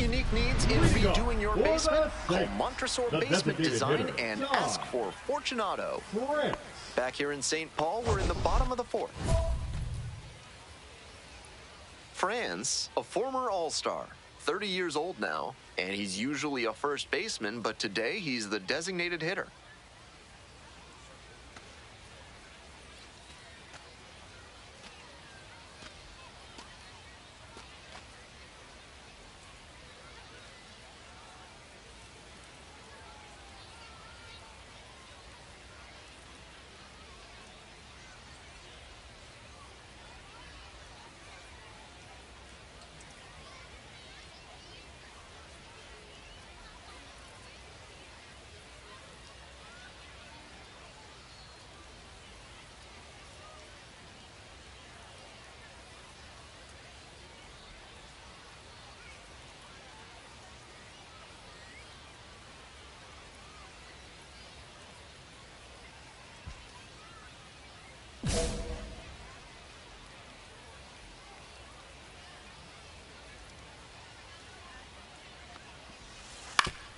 unique needs in redoing your basement? Call Montresor Basement Design and ask for Fortunato. Back here in St. Paul, we're in the bottom of the fourth. Franz, a former All-Star, 30 years old now, and he's usually a first baseman, but today he's the designated hitter.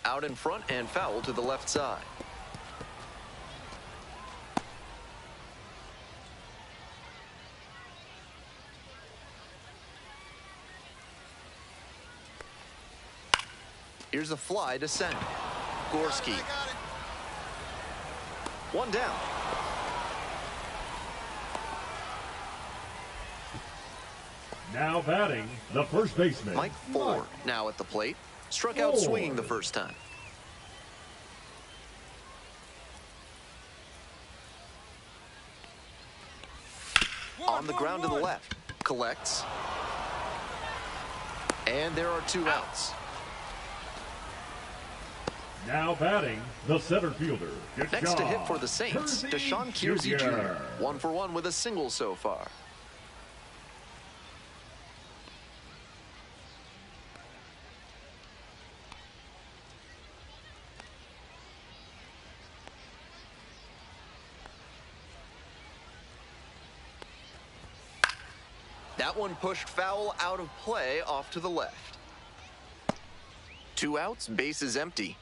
Out in front and foul to the left side. Here's a fly to center. Gorski. One down. Now batting, the first baseman, Mike Ford, now at the plate. Struck out swinging the first time. On the ground to the left. Collects. And there are 2 outs. Now batting, the center fielder. Next to hit for the Saints, Deshaun Kiersey Jr. 1 for 1 with a single so far. That one pushed foul out of play off to the left. 2 outs, base is empty.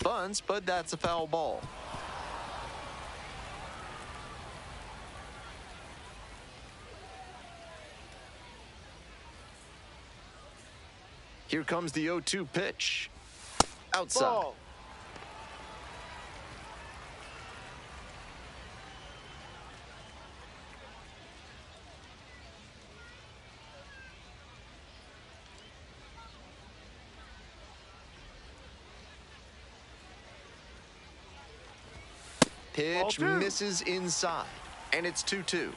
Bunts, but that's a foul ball. Here comes the 0-2 pitch. Outside. Ball. Pitch misses inside, and it's 2-2.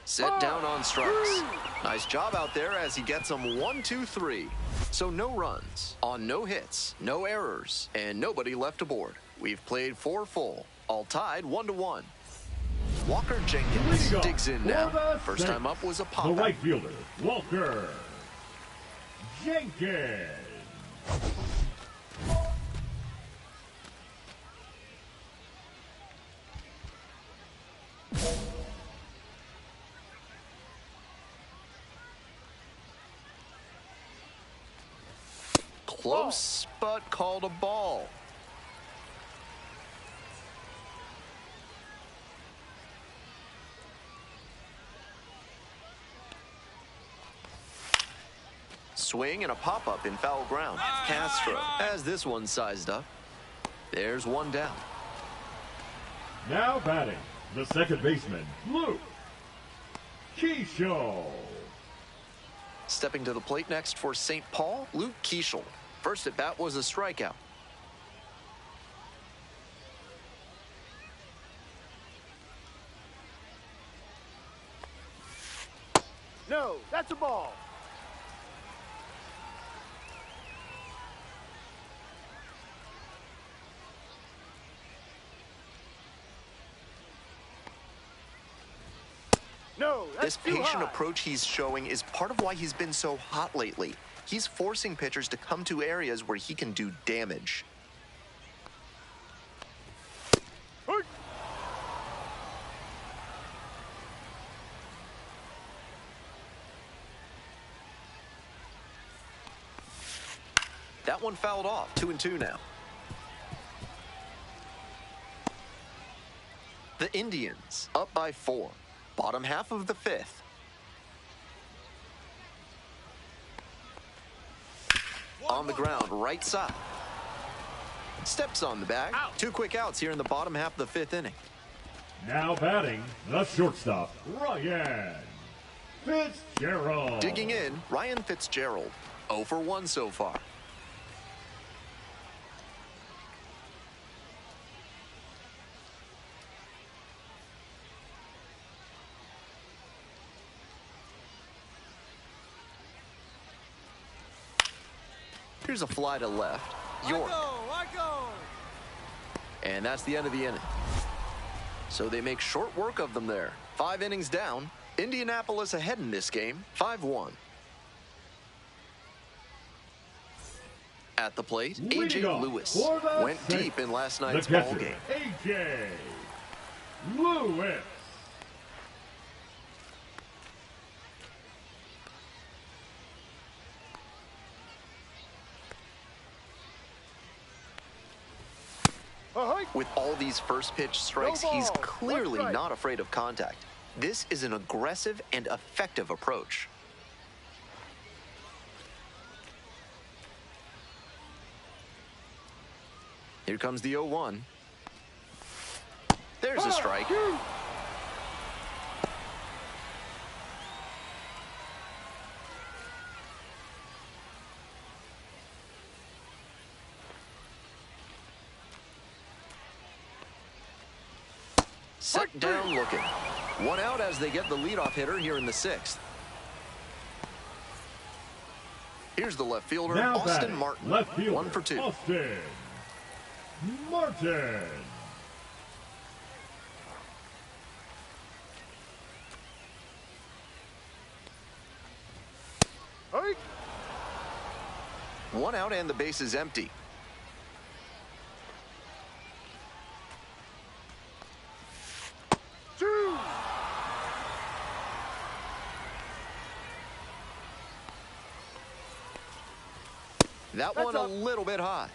Set down on strikes. Nice job out there as he gets them 1-2-3. So no runs on no hits, no errors, and nobody left aboard. We've played 4 full, all tied 1-1. Walker Jenkins digs in now. First time up was a pop. The right fielder, Walker Jenkins. Close, but called a ball. Swing and a pop-up in foul ground. Castro has this one sized up. There's one down. Now batting, the second baseman, Luke Keishel. Stepping to the plate next for St. Paul, Luke Keishel. First at bat was a strikeout. No, that's a ball. No, This that's too patient high. approach he's showing is part of why he's been so hot lately. He's forcing pitchers to come to areas where he can do damage. Hey. That one fouled off. 2-2 now. The Indians up by 4. Bottom half of the 5th. On the ground, right side. Steps on the bag. Out. 2 quick outs here in the bottom half of the 5th inning. Now batting, the shortstop, Ryan Fitzgerald. Digging in, Ryan Fitzgerald. 0 for 1 so far. Here's a fly to left. York. I go. And that's the end of the inning. So they make short work of them there. 5 innings down. Indianapolis ahead in this game, 5-1. At the plate, A.J. Lewis went deep in last night's ball game. A.J. Lewis. With all these first pitch strikes, No ball. he's One clearly strike. not afraid of contact. This is an aggressive and effective approach. Here comes the 0-1. There's a strike. Set down looking. 1 out as they get the leadoff hitter here in the 6th. Here's the left fielder, Now Austin batting, Martin. left fielder, 1 for 2. Austin Martin. Hey. 1 out and the base is empty. Two. That That's one a up. little bit high.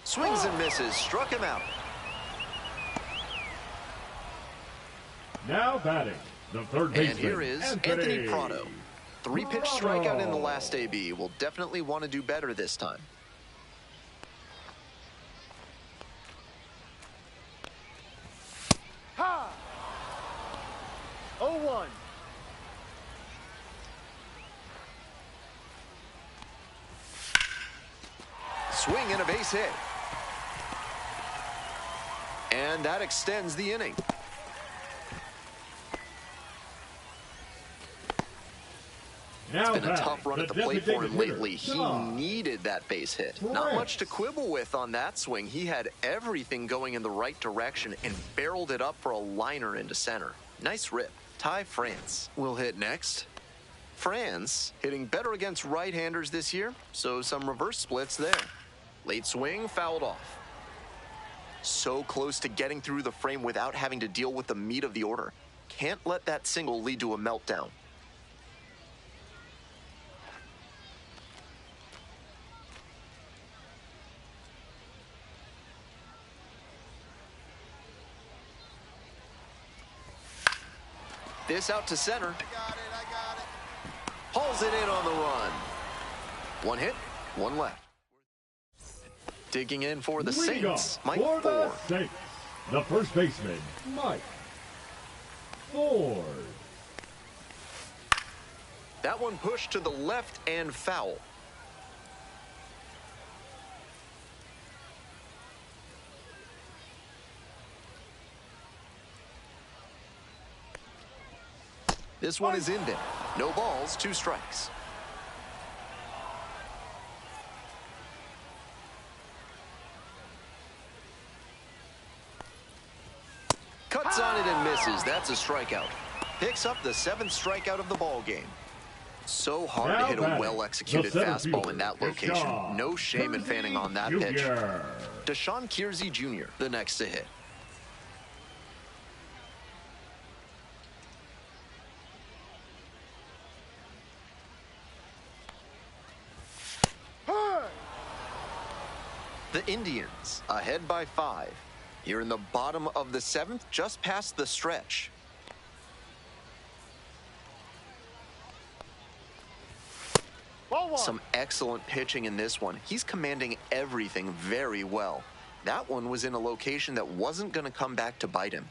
Swings and misses, struck him out. Now batting, the third baseman. And here is Anthony Prado. 3-pitch strikeout in the last AB. Will definitely want to do better this time. Ha. 0-1. Swing and a base hit. And that extends the inning. Now Been a batting, tough run the at the plate for him designated hitter, lately. He John needed that base hit. Not much to quibble with on that swing. He had everything going in the right direction and barreled it up for a liner into center. Nice rip. Ty France will hit next. France hitting better against right-handers this year, so some reverse splits there. Late swing, fouled off. So close to getting through the frame without having to deal with the meat of the order. Can't let that single lead to a meltdown. This out to center. I got it. Hauls it in on the run. 1 hit, 1 left. Digging in for the Leading Saints, off Mike for the Ford. Saints, the first baseman, Mike Ford. That one pushed to the left and foul. This one is in there. No balls, 2 strikes. Cuts on it and misses. That's a strikeout. Picks up the 7th strikeout of the ball game. So hard Now to hit a batting, well-executed the center fastball in that fielder, location. Deshaun No shame in fanning on that Jr. pitch. Deshaun Kiersey Jr., the next to hit. The Indians ahead by 5. Here in the bottom of the 7th, just past the stretch. Ball 1. Some excellent pitching in this one. He's commanding everything very well. That one was in a location that wasn't going to come back to bite him.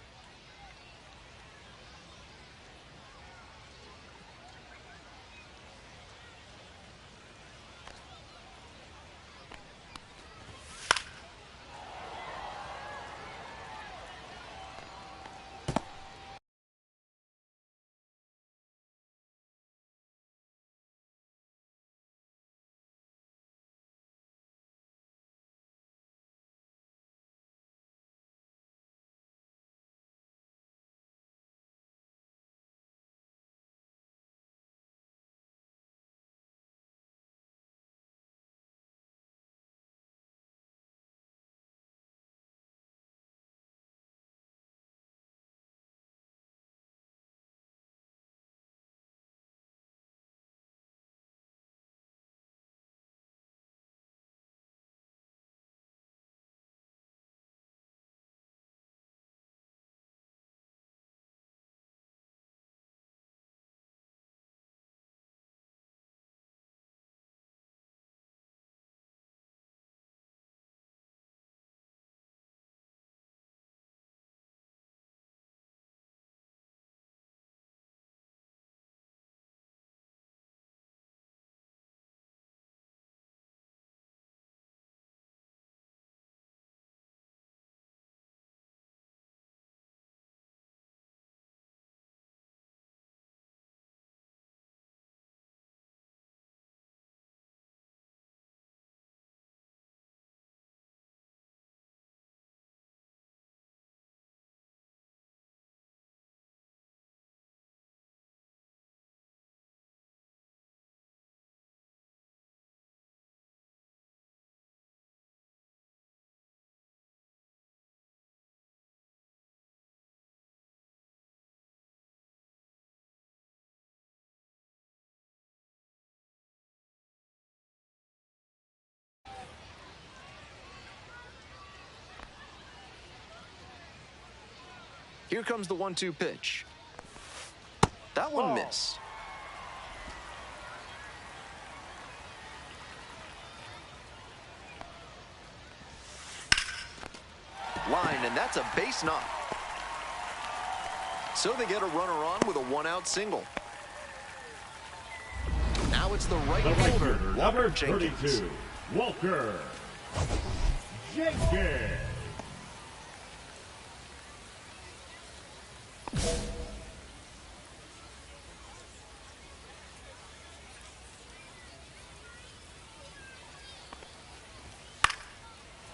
Here comes the 1-2 pitch. That one missed. Line, and that's a base knock. So they get a runner on with a 1-out single. Now it's the right fielder, number Jenkins. 32, Walker Jenkins.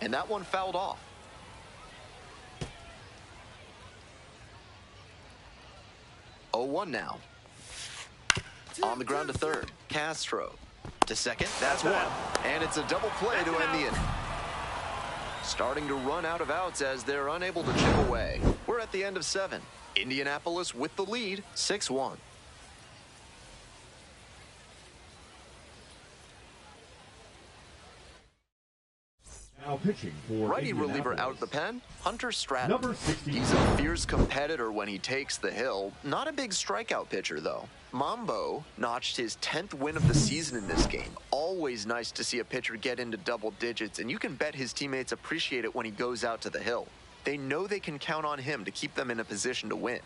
And that one fouled off. Oh, 1 now. On the ground to third. Castro. To second. That's 1. And it's a double play to end the inning. Starting to run out of outs as they're unable to chip away. We're at the end of 7. Indianapolis with the lead, 6-1. Now pitching for Righty reliever Indianapolis. out of the pen, Hunter Stratton. Number 60. He's a fierce competitor when he takes the hill. Not a big strikeout pitcher, though. Mambo notched his 10th win of the season in this game. Always nice to see a pitcher get into double digits, and you can bet his teammates appreciate it when he goes out to the hill. They know they can count on him to keep them in a position to win.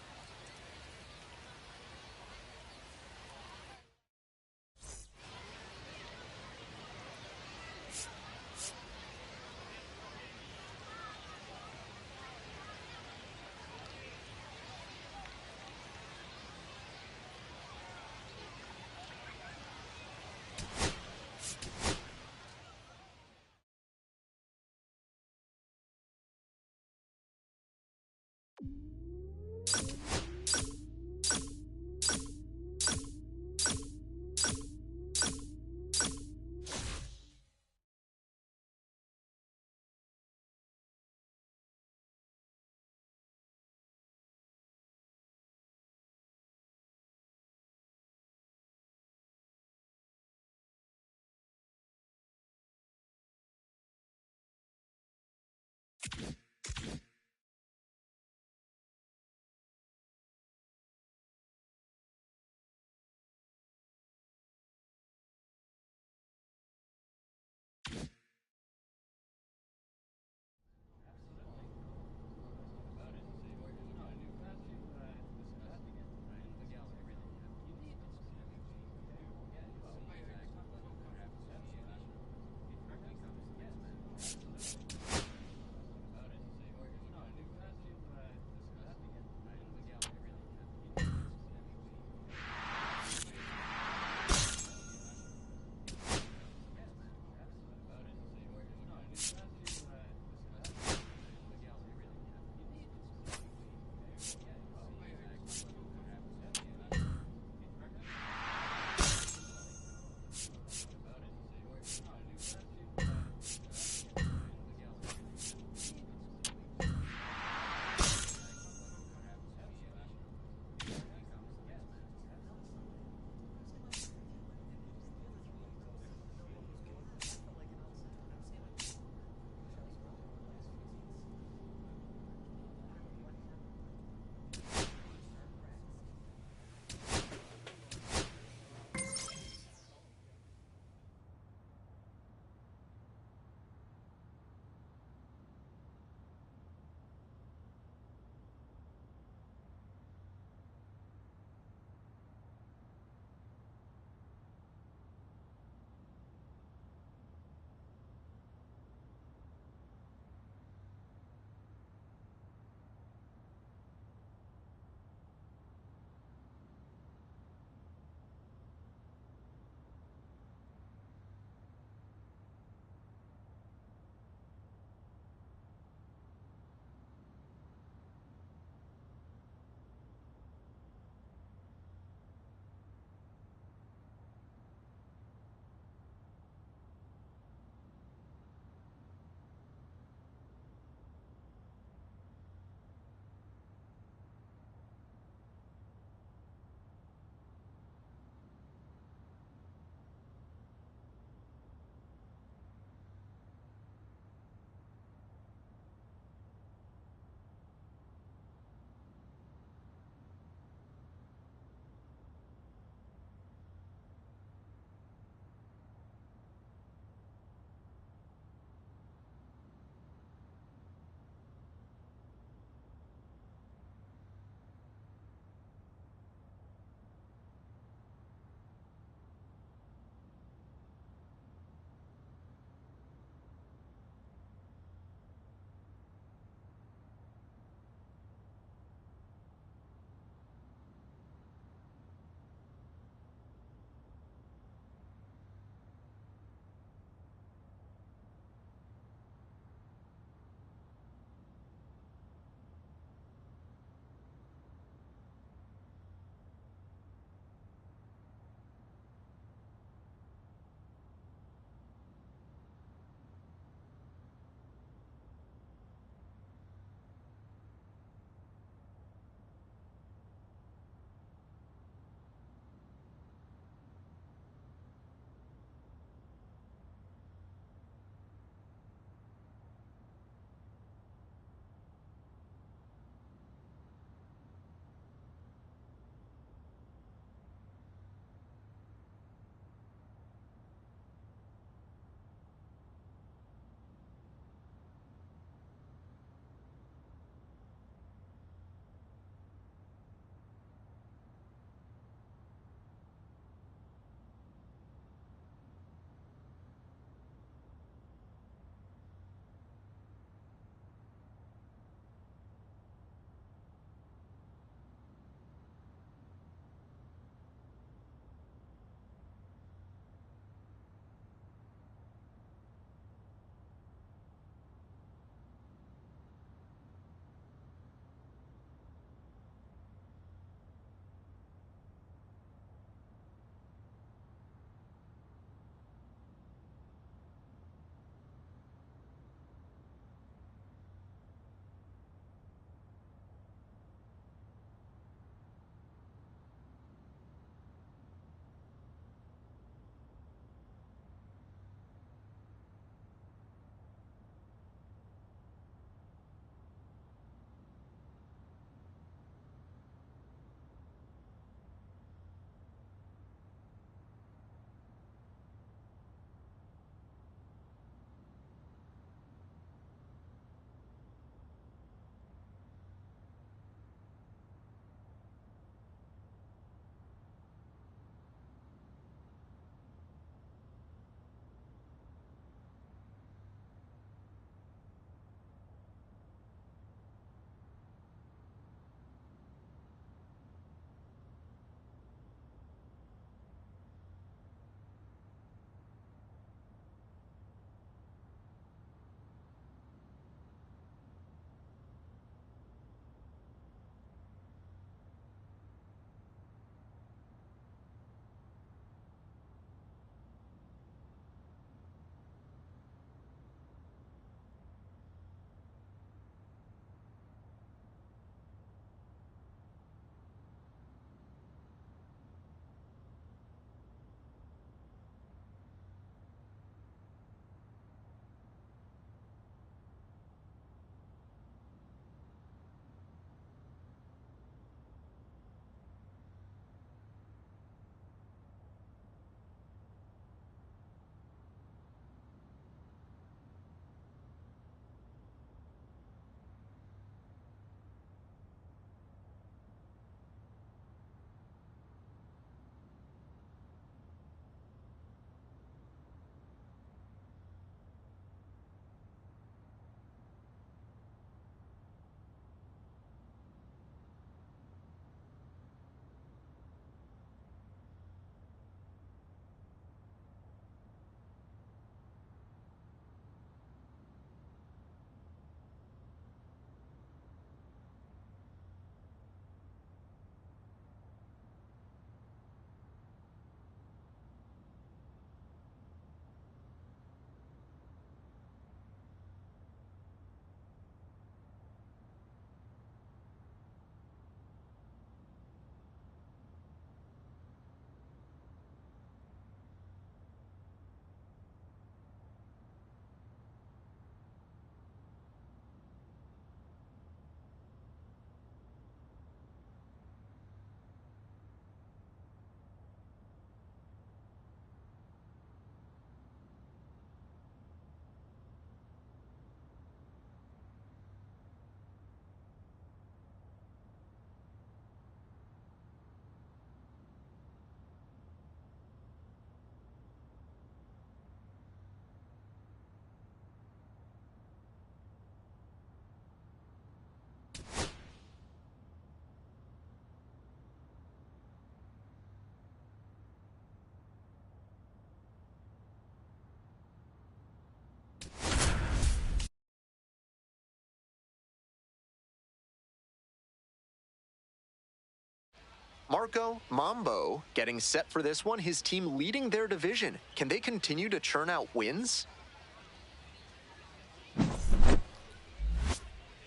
Marco Mambo getting set for this one. His team leading their division. Can they continue to churn out wins?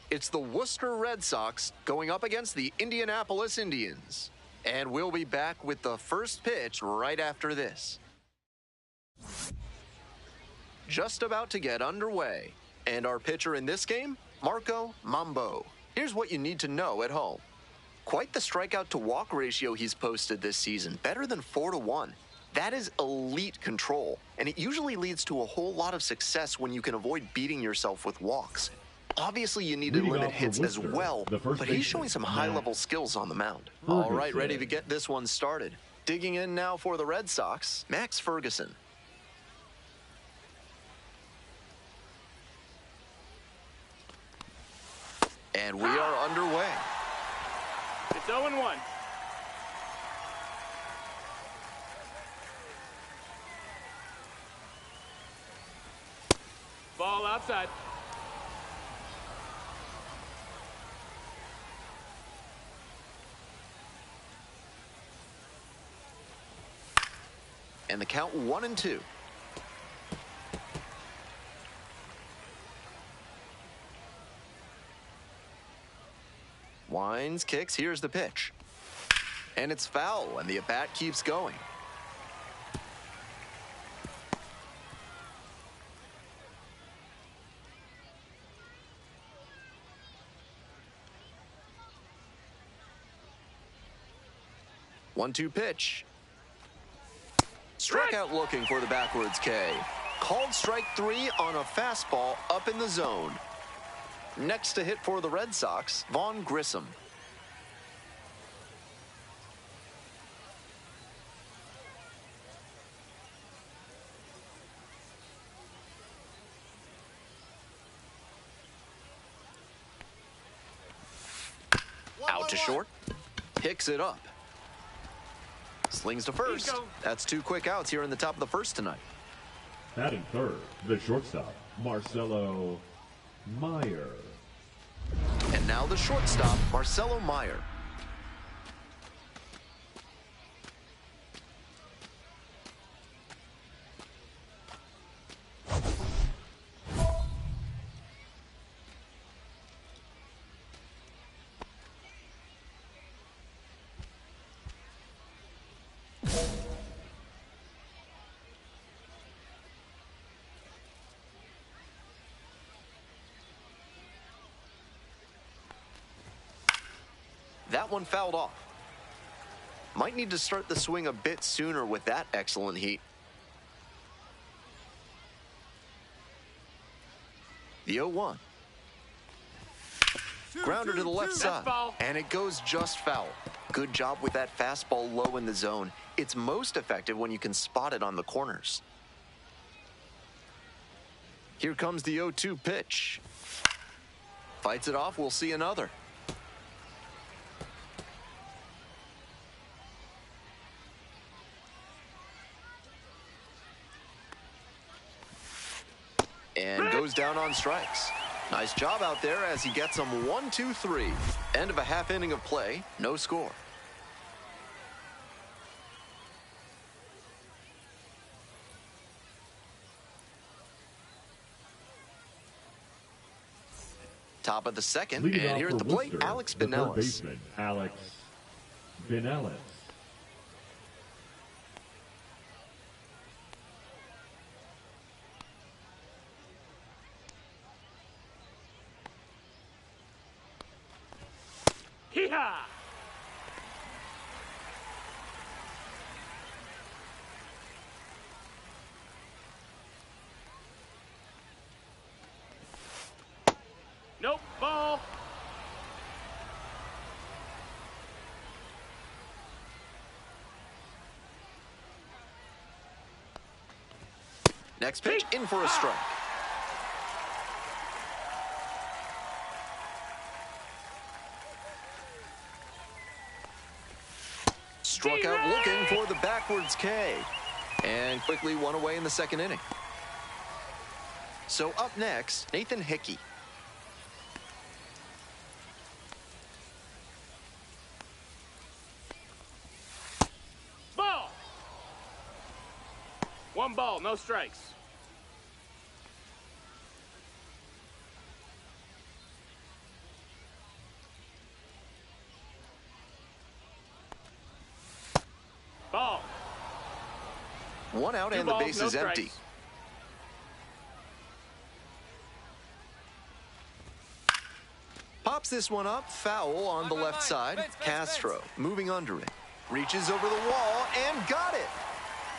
It's the Worcester Red Sox going up against the Indianapolis Indians. And we'll be back with the first pitch right after this. Just about to get underway. And our pitcher in this game, Marco Mambo. Here's what you need to know at home. Quite the strikeout to walk ratio he's posted this season, better than 4-1. That is elite control, and it usually leads to a whole lot of success when you can avoid beating yourself with walks. Obviously, you need to limit hits as well, but he's showing some high-level skills on the mound. All right, ready to get this one started. Digging in now for the Red Sox, Max Ferguson. And we are underway. It's 0-1. Ball outside. And the count 1-2. Winds, kicks, here's the pitch. And it's foul, and the at-bat keeps going. One-two pitch. Strikeout looking for the backwards K. Called strike 3 on a fastball up in the zone. Next to hit for the Red Sox, Vaughn Grissom. Out to short. Picks it up. Slings to first. That's 2 quick outs here in the top of the first tonight. Batting third, the shortstop, Marcelo Meyer. And now the shortstop, Marcelo Meyer. That one fouled off. Might need to start the swing a bit sooner with that excellent heat. The 0-1. Grounder to the left side. And it goes just foul. Good job with that fastball low in the zone. It's most effective when you can spot it on the corners. Here comes the 0-2 pitch. Fights it off, we'll see another. And goes down on strikes. Nice job out there as he gets them 1-2-3. End of a half inning of play, no score. Top of the second, Leading and here at the plate, Worcester, Alex the third Binellis. baseman, Alex Binellis. Hee-haw! Nope, ball. Next pitch, in for a strike. Struck out looking for the backwards K. And quickly one away in the second inning. So up next, Nathan Hickey. ball, no strikes. Ball. One out Two and the balls, base no is empty. strikes. Pops this one up, foul on the left side. Castro moving under it. Reaches over the wall and got it.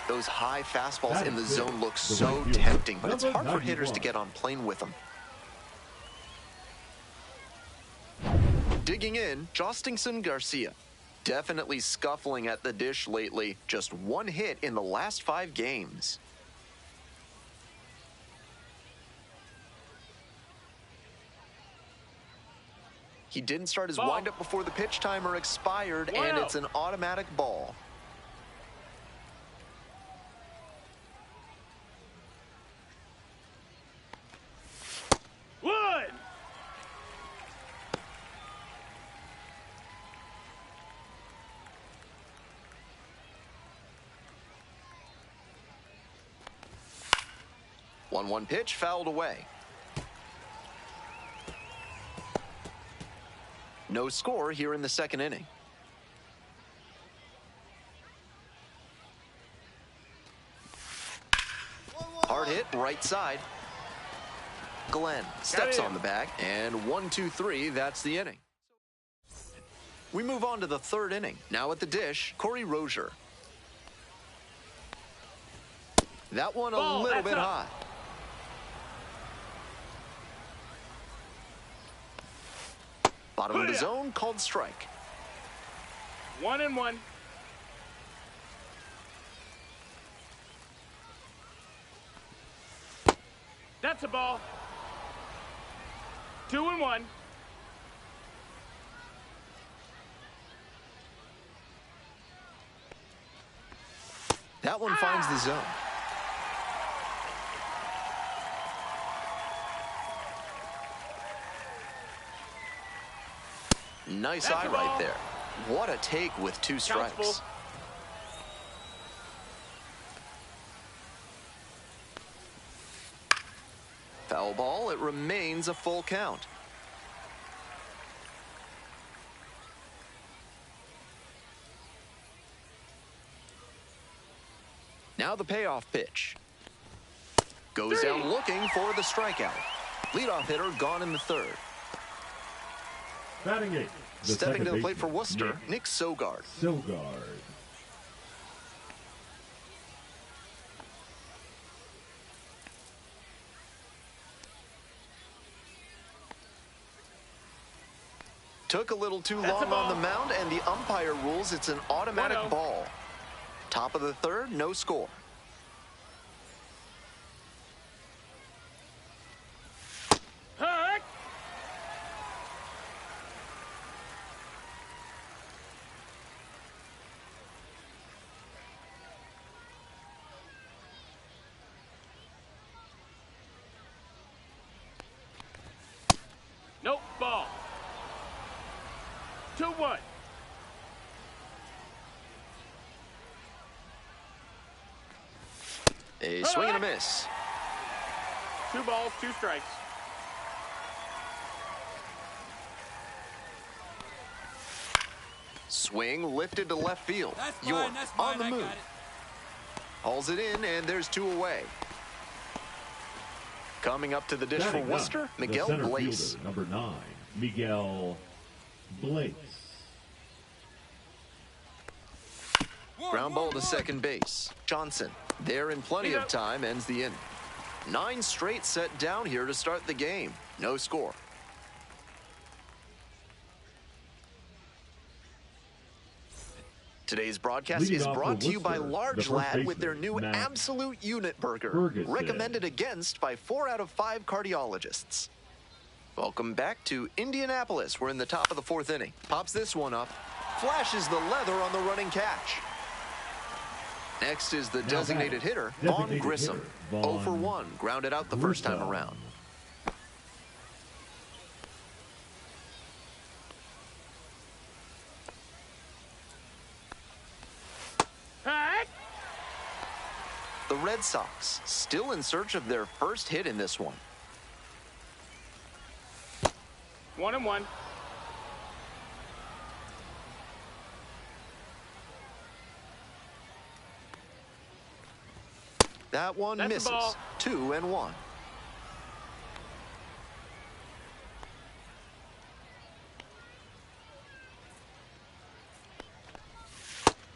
Those high fastballs in the zone look so tempting, but it's hard for hitters to get on plane with them. Digging in, Jostingson Garcia. Definitely scuffling at the dish lately. Just one hit in the last 5 games. He didn't start his windup before the pitch timer expired, and it's an automatic ball. One. One pitch fouled away. No score here in the second inning. Hard hit right side. Glenn steps on the bag, and 1-2-3, that's the inning. We move on to the third inning. Now at the dish, Corey Rozier. That one a little bit high. Bottom of the zone, called strike. 1-1. That's a ball. 2-1. That one finds the zone. Nice eye right there. What a take with 2 strikes. Foul ball, it remains a full count. Now the payoff pitch. Goes down looking for the strikeout. Leadoff hitter gone in the third. Batting 8. Stepping to the plate for Worcester, Nick Sogard. Took a little too long on the mound, and the umpire rules it's an automatic ball. Top of the third, no score. Nope, ball. 2-1. A swing and a miss. 2 balls, 2 strikes. Swing lifted to left field. York on the move. Hauls it in, and there's 2 away. Coming up to the dish for Worcester, Miguel Blaze. Number 9, Miguel Blaze. Ground ball to second base. Johnson, there in plenty of time, ends the inning. 9 straight set down here to start the game. No score. Today's broadcast is brought to you by Large Lad with their new Absolute Unit Burger, recommended against by 4 out of 5 cardiologists. Welcome back to Indianapolis. We're in the top of the 4th inning. Pops this one up, flashes the leather on the running catch. Next is the designated hitter, Vaughn Grissom. 0 for 1, grounded out the first time around. The Red Red Sox, still in search of their first hit in this one. 1-1. That one That's a misses. ball. 2-1.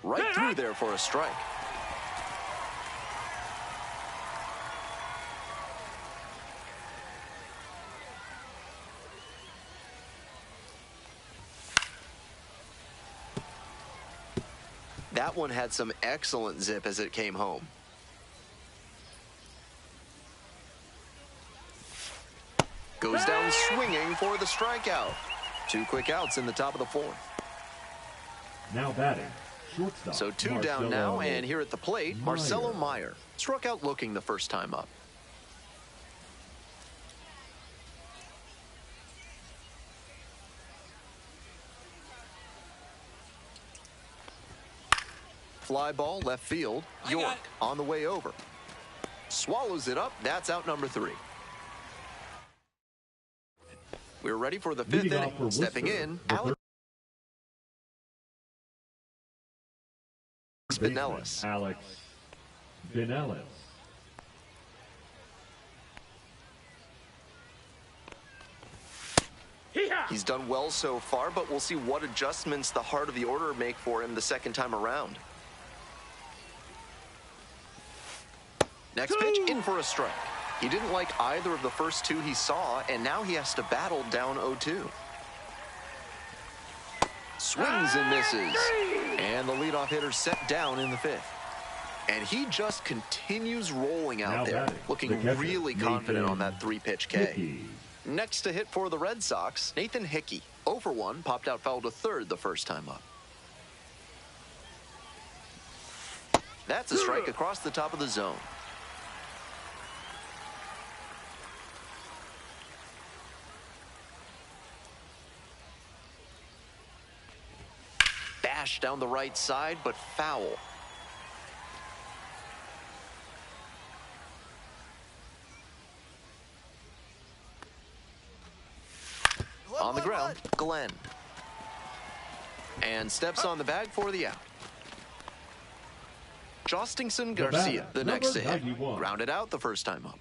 Right through there for a strike. That one had some excellent zip as it came home. Goes down swinging for the strikeout. 2 quick outs in the top of the 4th. Now batting, shortstop. So 2 down now, and here at the plate, Marcelo Meyer struck out looking the first time up. Fly ball left field. York on the way over. Swallows it up. That's out number 3. We're ready for the 5th inning. Stepping in, Alex Spinellis. Alex Spinellis. He's done well so far, but we'll see what adjustments the heart of the order make for him the second time around. Next pitch, in for a strike. He didn't like either of the first 2 he saw, and now he has to battle down 0-2. Swings and misses. And the leadoff hitter set down in the 5th. And he just continues rolling out there, looking really confident on that 3-pitch K. Next to hit for the Red Sox, Nathan Hickey. 0 for 1, popped out foul to third the first time up. That's a strike across the top of the zone. Bash down the right side, but foul. On the ground, Glenn. And steps on the bag for the out. Jostingson Garcia, the next to hit. Grounded out the first time up.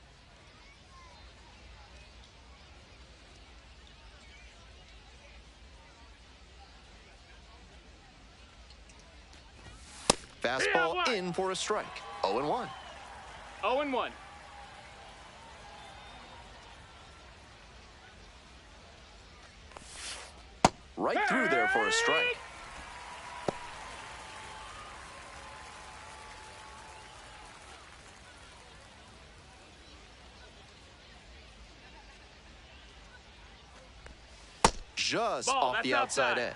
Fastball in for a strike. 0-1. 0-1. Right through there for a strike. Just off the outside edge.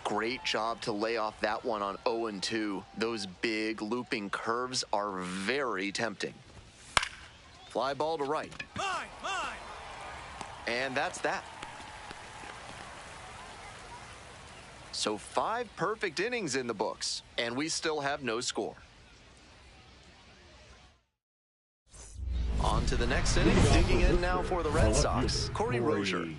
Great job to lay off that one on 0-2. Those big looping curves are very tempting. Fly ball to right. And that's that. So 5 perfect innings in the books, and we still have no score. On to the next inning. Digging in now for the Red Sox, Corey Rozier.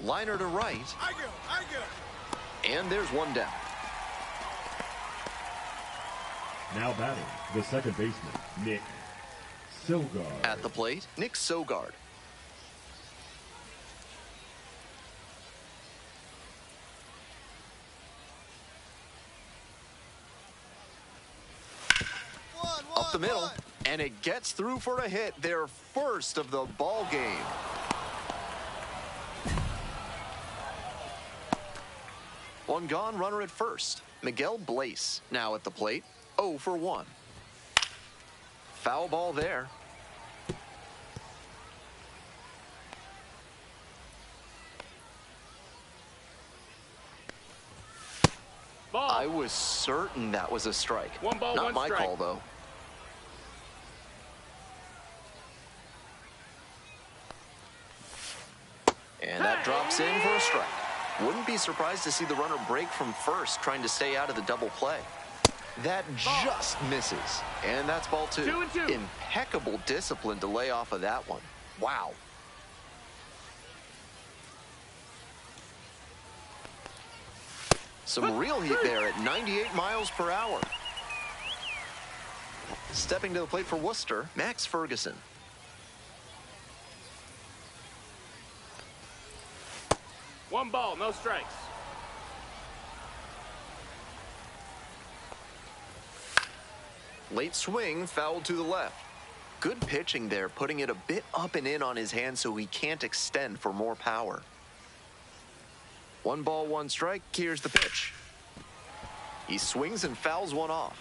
Liner to right. And there's one down. Now batting, the second baseman, Nick Sogard. At the plate, Nick Sogard. Up the middle, and it gets through for a hit, their first of the ball game. One gone, runner at first. Miguel Blaise now at the plate, 0 for 1. Foul ball there. Ball. I was certain that was a strike. One ball, Not one my strike. call, though. And that drops in for a strike. Wouldn't be surprised to see the runner break from first, trying to stay out of the double play. That just misses. And that's ball 2. 2-2. Impeccable discipline to lay off of that one. Wow. Some real heat there at 98 miles per hour. Stepping to the plate for Worcester, Max Ferguson. One ball, no strikes. Late swing, fouled to the left. Good pitching there, putting it a bit up and in on his hand so he can't extend for more power. 1 ball, 1 strike. Here's the pitch. He swings and fouls one off.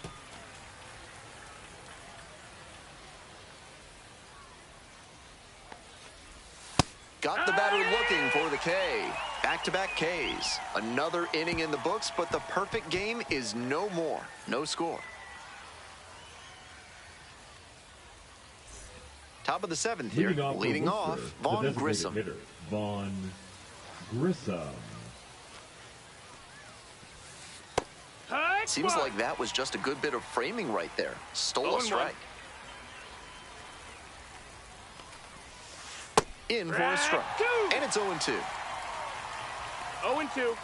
Got the batter looking for the K. Back-to-back Ks. Another inning in the books, but the perfect game is no more. No score. Top of the 7th here. Leading off, Vaughn Grissom. Hitter, Vaughn Grissom. Seems like that was just a good bit of framing right there. Stole a strike. In for a strike. And it's 0-2. 0-2.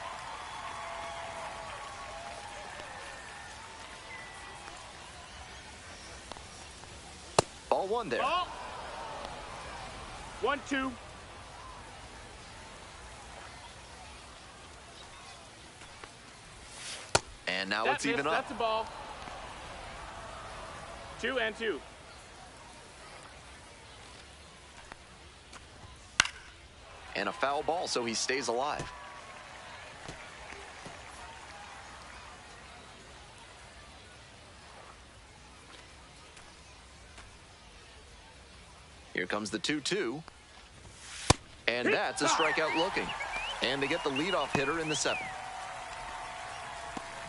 Ball 1 there. Ball. 1-2. And now That it's even missed. up. That's a ball. 2-2. And a foul ball, so he stays alive. Here comes the 2-2. And that's a strikeout looking. And they get the leadoff hitter in the 7th.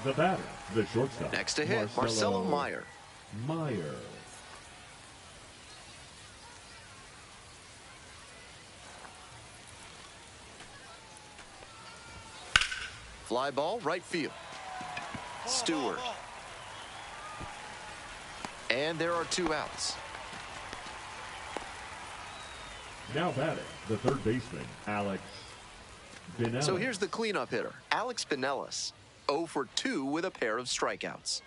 The batter, the shortstop. Next to hit, Marcelo Meyer. Meyer. Fly ball, right field. Stewart. And there are 2 outs. Now batting, the third baseman, Alex Binelli. So here's the cleanup hitter, Alex Pinellas. 0 for 2 with a pair of strikeouts.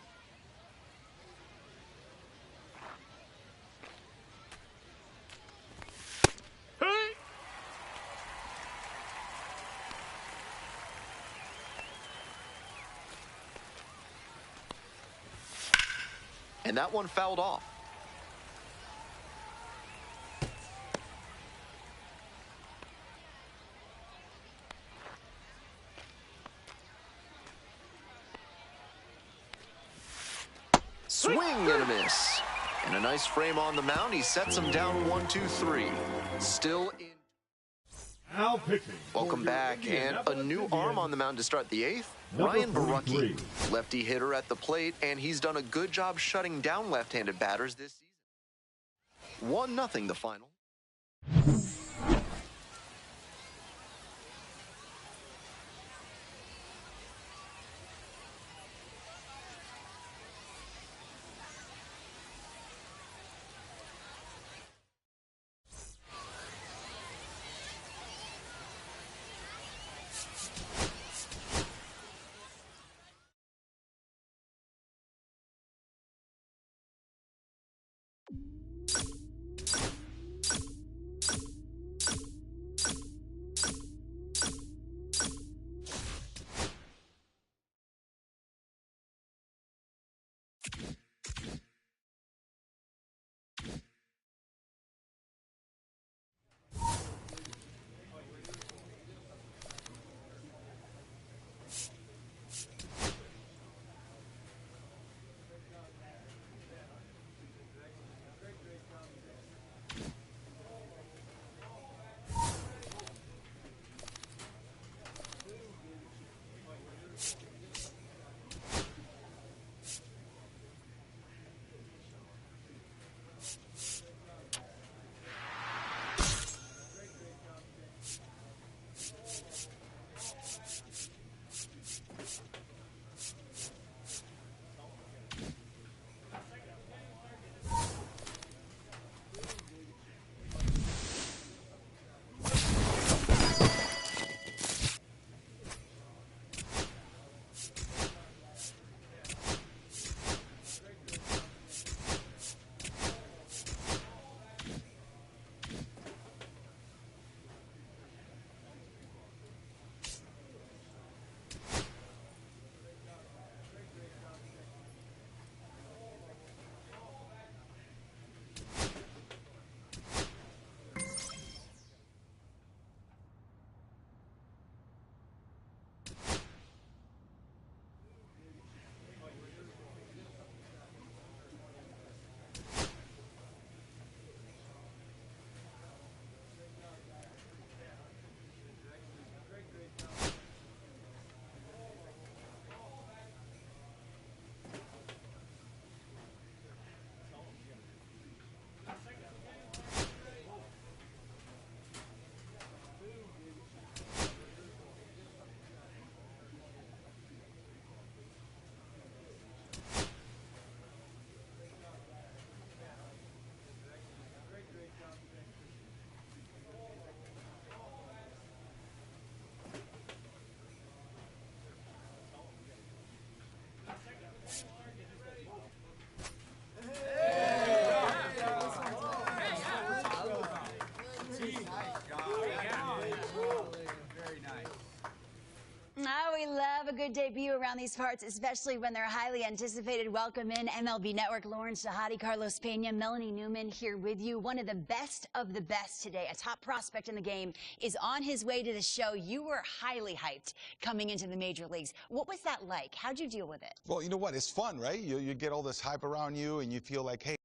Hey. And that one fouled off. Swing and a miss. And a nice frame on the mound. He sets him down 1-2-3. Still in. Now pitching. Welcome back, and a new arm on the mound to start the 8th. Ryan Barucki, lefty hitter at the plate, and he's done a good job shutting down left-handed batters this season. 1-0 the final. good debut around these parts, especially when they're highly anticipated. Welcome in MLB Network, Lawrence Shahadi, Carlos Pena, Melanie Newman here with you. One of the best today, a top prospect in the game, is on his way to the show. You were highly hyped coming into the major leagues. What was that like? How'd you deal with it? Well, you know what? It's fun, right? You get all this hype around you, and you feel like, hey,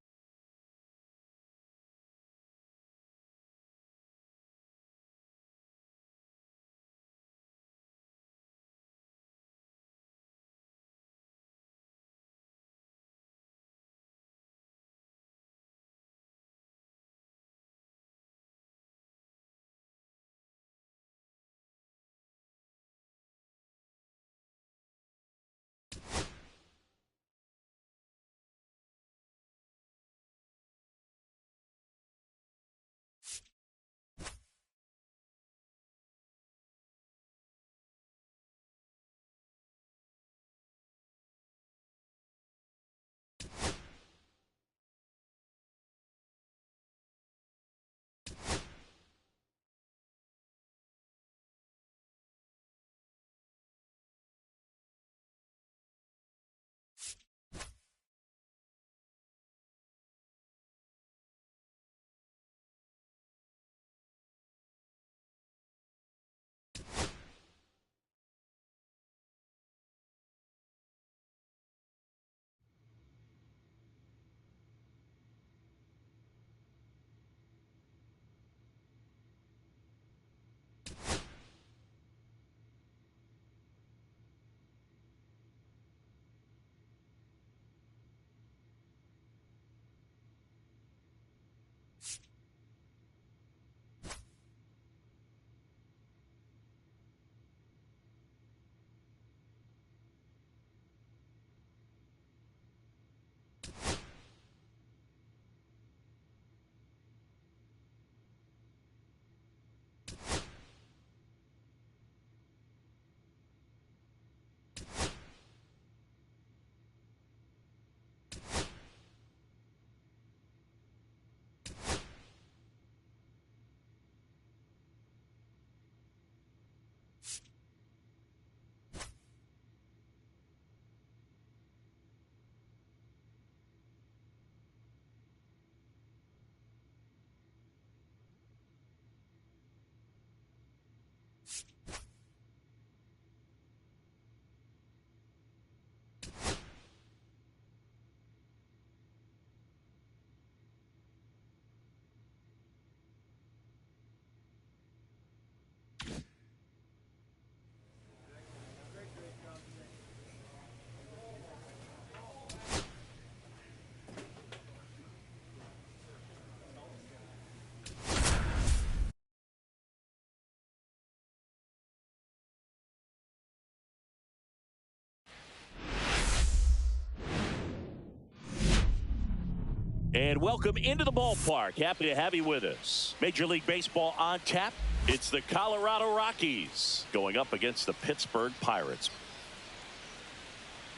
And welcome into the ballpark. Happy to have you with us. Major League Baseball on tap. It's the Colorado Rockies going up against the Pittsburgh Pirates.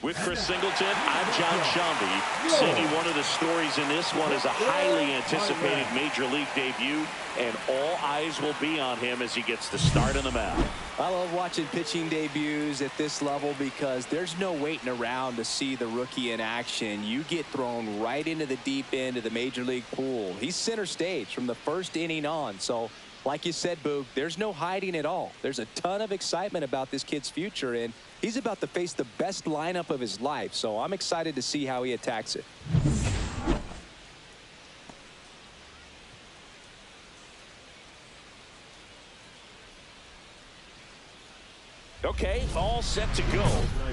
With Chris Singleton, I'm John Shambi. Sandy, one of the stories in this one is a highly anticipated Major League debut, and all eyes will be on him as he gets the start on the mound. I love watching pitching debuts at this level because there's no waiting around to see the rookie in action. You get thrown right into the deep end of the Major League pool. He's center stage from the first inning on. So, like you said, Boog, there's no hiding at all. There's a ton of excitement about this kid's future, and he's about to face the best lineup of his life. So I'm excited to see how he attacks it. Okay, all set to go.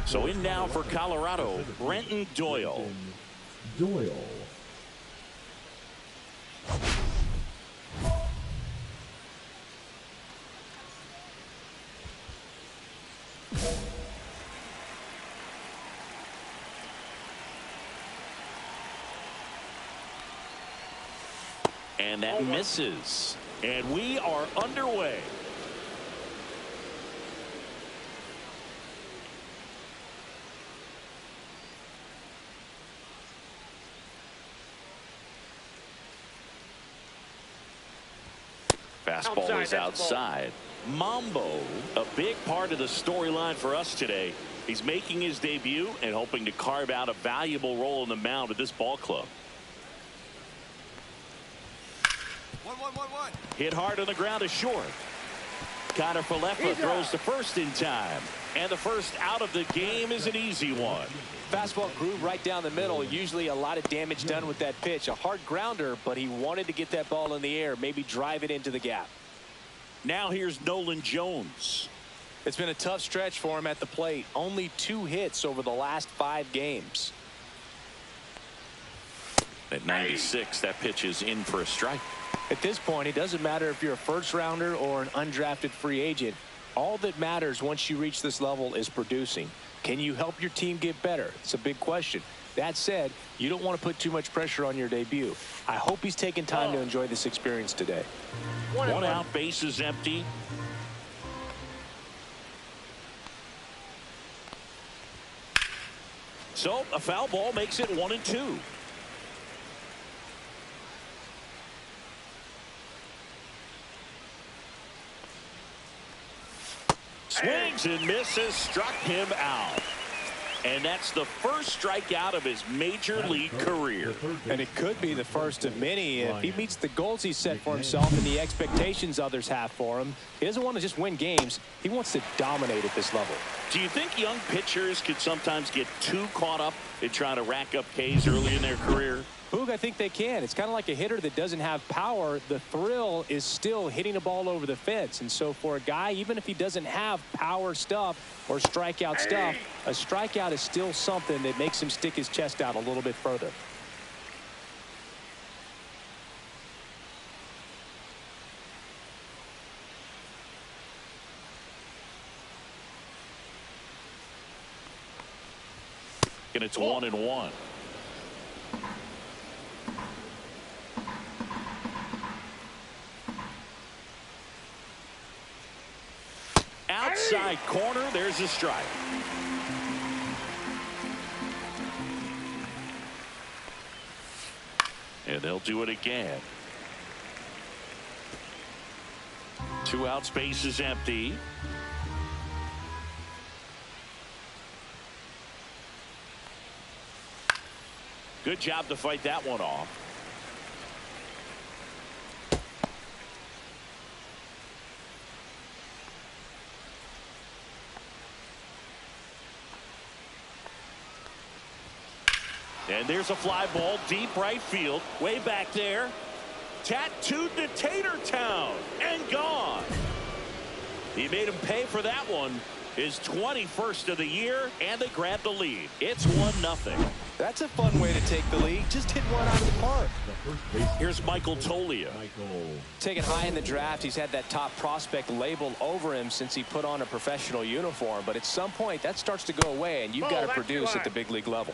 So in now for Colorado, Brenton Doyle. Doyle. And that misses. And we are underway. Fastball is outside. Mambo, a big part of the storyline for us today. He's making his debut and hoping to carve out a valuable role in the mound at this ball club. 1-1-1-1. Hit hard on the ground to short. Connor Falefa throws to first in time. And the first out of the game is an easy one. Fastball grew right down the middle. Usually a lot of damage done with that pitch. A hard grounder, but he wanted to get that ball in the air, maybe drive it into the gap. Now here's Nolan Jones. It's been a tough stretch for him at the plate. Only 2 hits over the last 5 games. At 96, that pitch is in for a strike. At this point, it doesn't matter if you're a first rounder or an undrafted free agent. All that matters once you reach this level is producing. Can you help your team get better? It's a big question. That said, you don't want to put too much pressure on your debut. I hope he's taking time to enjoy this experience today. One out, base is empty. So a foul ball makes it 1-2. Swings and misses, struck him out. And that's the first strikeout of his major league career. And it could be the first of many if he meets the goals he's set for himself and the expectations others have for him. He doesn't want to just win games. He wants to dominate at this level. Do you think young pitchers could sometimes get too caught up in trying to rack up Ks early in their career? Boog, I think they can. It's kind of like a hitter that doesn't have power. The thrill is still hitting a ball over the fence. And so for a guy, even if he doesn't have power stuff or strikeout stuff, a strikeout is still something that makes him stick his chest out a little bit further. And it's 1-1. Outside corner, there's a strike. And they'll do it again. 2 out, space is empty. Good job to fight that one off. And there's a fly ball deep right field, way back there. Tattooed to Tater Town and gone. He made him pay for that one. His 21st of the year, and they grab the lead. It's 1-0. That's a fun way to take the lead. Just hit one out of the park. Here's Michael Tolia. Taken high in the draft, he's had that top prospect label over him since he put on a professional uniform. But at some point, that starts to go away, and you've got to produce at the big league level.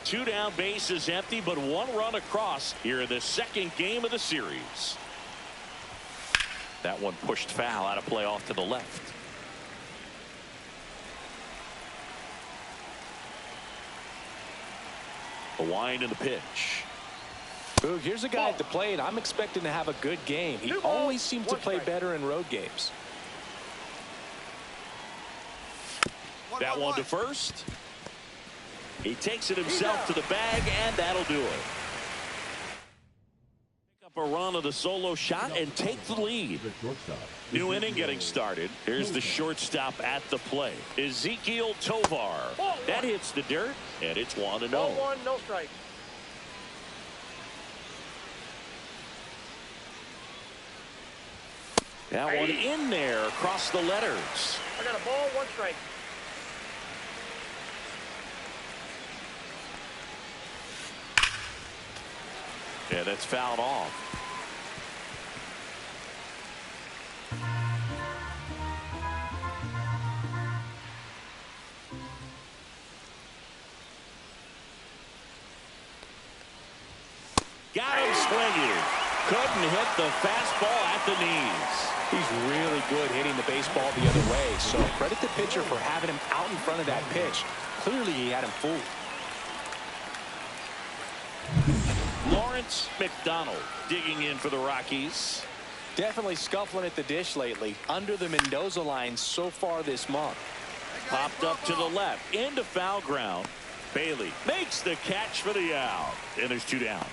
2 down, base is empty, but 1 run across here in the second game of the series. That one pushed foul, out of play off to the left. A wind in the pitch. Boog, here's a guy at the plate. I'm expecting to have a good game. He always seems to play better in road games. That one to first. He takes it himself to the bag, and that'll do it. Pick up a run of the solo shot and take the lead. New inning getting started. Here's the shortstop at the plate, Ezekiel Tovar. That hits the dirt, and it's 1-0. 1-1, no strike. That one in there across the letters. I got a ball, 1 strike. Yeah, that's fouled off. Got him swinging. Couldn't hit the fastball at the knees. He's really good hitting the baseball the other way. So credit the pitcher for having him out in front of that pitch. Clearly he had him fooled. Lawrence McDonald digging in for the Rockies. Definitely scuffling at the dish lately. Under the Mendoza line so far this month. Popped up to the left into foul ground. Bailey makes the catch for the out. And there's 2 down.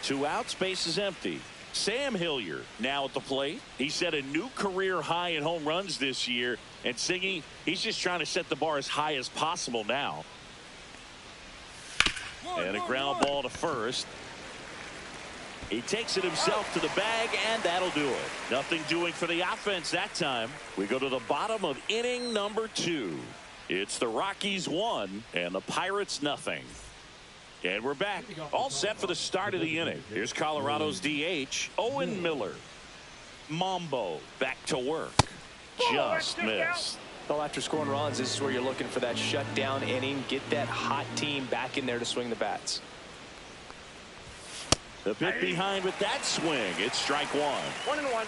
2 outs, base is empty. Sam Hilliard now at the plate. He set a new career high in home runs this year. And Singy, he's just trying to set the bar as high as possible now. And a ground ball to first. He takes it himself to the bag, and that'll do it. Nothing doing for the offense that time. We go to the bottom of inning number 2. It's the Rockies 1 and the Pirates nothing. And we're back. All set for the start of the inning. Here's Colorado's DH, Owen Miller. Mambo back to work. Just missed. Well, after scoring runs, this is where you're looking for that shutdown inning. Get that hot team back in there to swing the bats. The pit behind with that swing. It's strike 1. 1-1.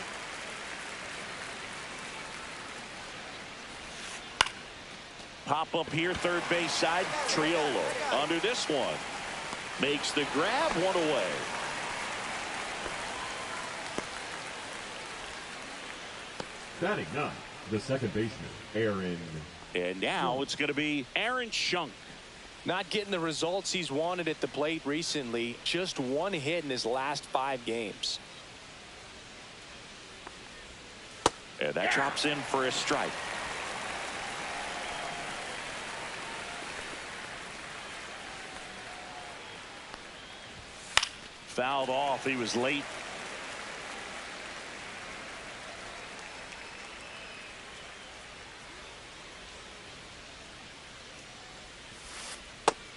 Pop up here, third base side. Triolo under this one. Makes the grab, 1 away. Batting 9, the second baseman, Aaron. And now it's going to be Aaron Schunk. Not getting the results he's wanted at the plate recently. Just 1 hit in his last 5 games. And that drops in for a strike. Fouled off. He was late.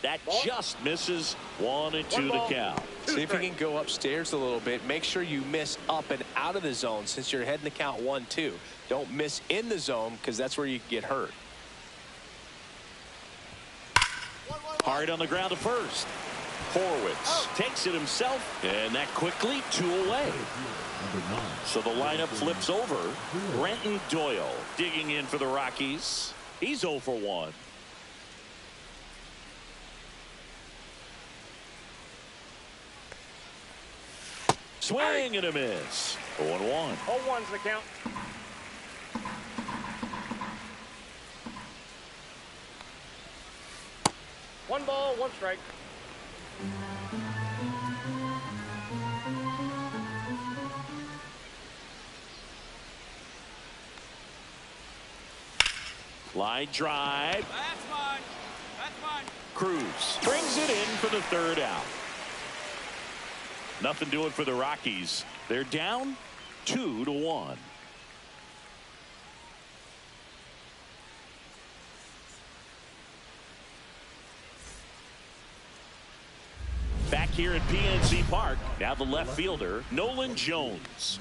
That just misses. 1 and 2 to count. See if you can go upstairs a little bit. Make sure you miss up and out of the zone since you're heading to count 1-2. Don't miss in the zone because that's where you get hurt. Hard on the ground to first. Horwitz takes it himself, and that quickly 2 away. So the lineup flips over. Brenton Doyle digging in for the Rockies. He's 0 for 1. Swing and a miss. 0-1. 0-1's the count. One ball, 1 strike. Line drive. That's mine. That's mine. Cruz brings it in for the 3rd out. Nothing doing for the Rockies. They're down 2-1. Back here at PNC Park, now the left fielder, Nolan Jones.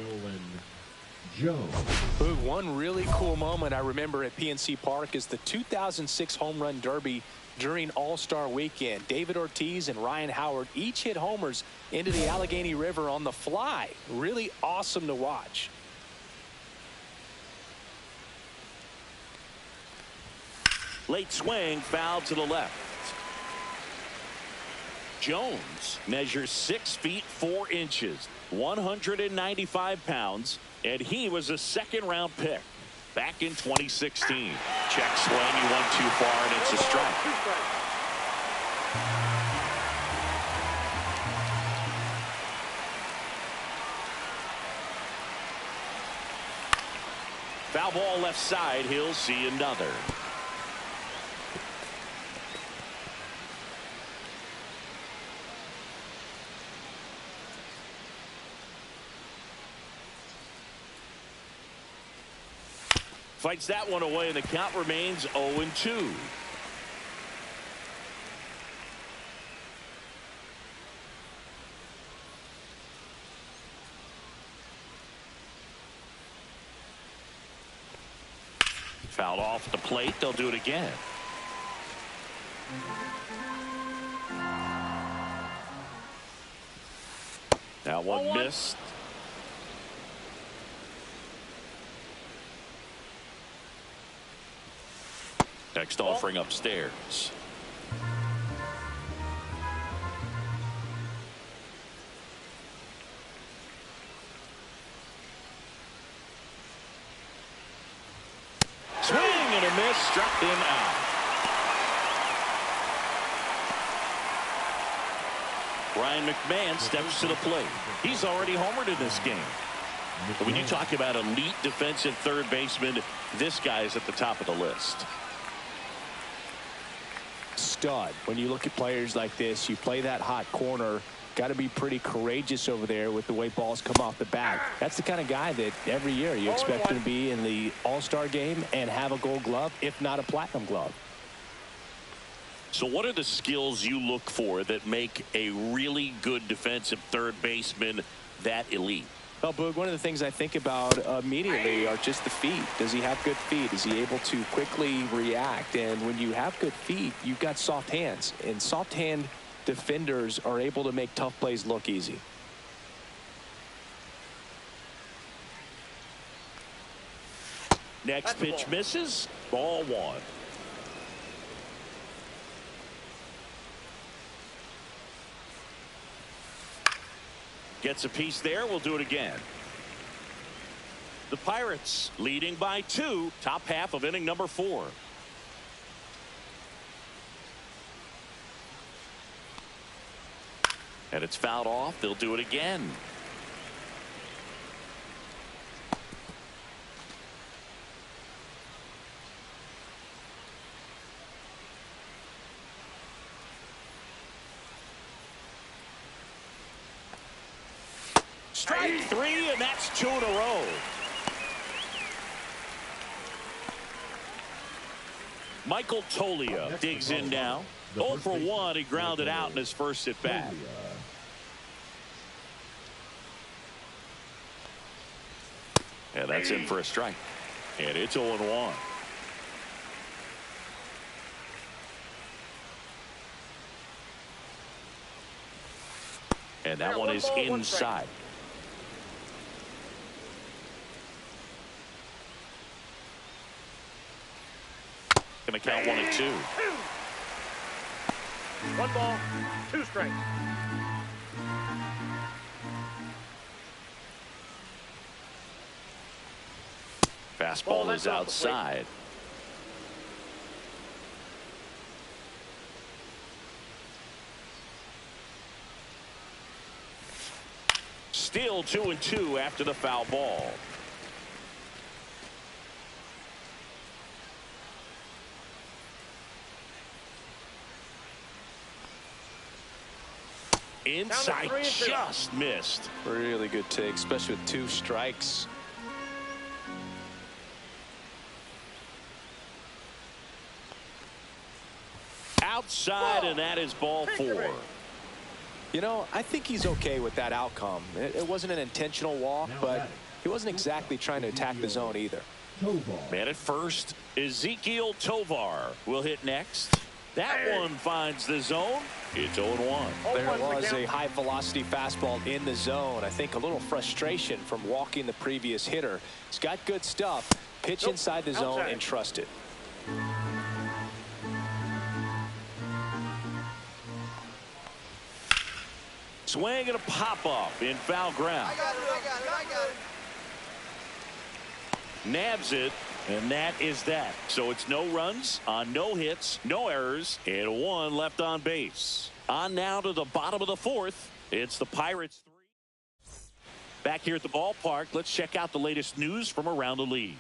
One really cool moment I remember at PNC Park is the 2006 Home Run Derby during All-Star Weekend. David Ortiz and Ryan Howard each hit homers into the Allegheny River on the fly. Really awesome to watch. Late swing, foul to the left. Jones measures 6 feet 4 inches, 195 pounds, and he was a 2nd-round pick back in 2016. Check swing, he went too far, and it's a strike. Foul ball left side, he'll see another. Fights that one away, and the count remains 0-2. Fouled off the plate. They'll do it again. Now one missed. Next offering upstairs. Swing and a a miss, struck him out. Ryan McMahon steps to the plate. He's already homered in this game. When you talk about elite defensive third baseman, this guy is at the top of the list. Stud. When you look at players like this, you play that hot corner, got to be pretty courageous over there with the way balls come off the bat. That's the kind of guy that every year you expect him to be in the All-Star game and have a Gold Glove, if not a Platinum Glove. So what are the skills you look for that make a really good defensive third baseman that elite? Well, Boog, one of the things I think about immediately are just the feet. Does he have good feet? Is he able to quickly react? And when you have good feet, you've got soft hands. And soft hand defenders are able to make tough plays look easy. Next pitch misses. Ball one. Gets a piece there. We'll do it again. The Pirates leading by 2. Top half of inning number 4. And it's fouled off. They'll do it again. Strike 3, and that's 2 in a row. Michael Toglia digs in now. 0 for 1. He grounded out in his first at bat. And that's in for a strike. And it's 0-1. And that one is inside. Going to count 1-2. 1 ball, 2 strikes. Fastball is outside. Still 2-2 after the foul ball. Inside, just missed. Really good take, especially with 2 strikes. Outside, and that is ball 4. You know, I think he's okay with that outcome. It wasn't an intentional walk, but he wasn't exactly trying to attack the zone either. Man at first, Ezekiel Tovar will hit next. That one finds the zone. It's 0-1. There was a high velocity fastball in the zone. I think a little frustration from walking the previous hitter. He's got good stuff. Pitch inside the zone and trust it. Swing and a pop-up in foul ground. I got it. Nabs it, and that is that. So it's no runs on no hits, no errors, and 1 left on base. On now to the bottom of the 4th. It's the Pirates 3. Back here at the ballpark, let's check out the latest news from around the league.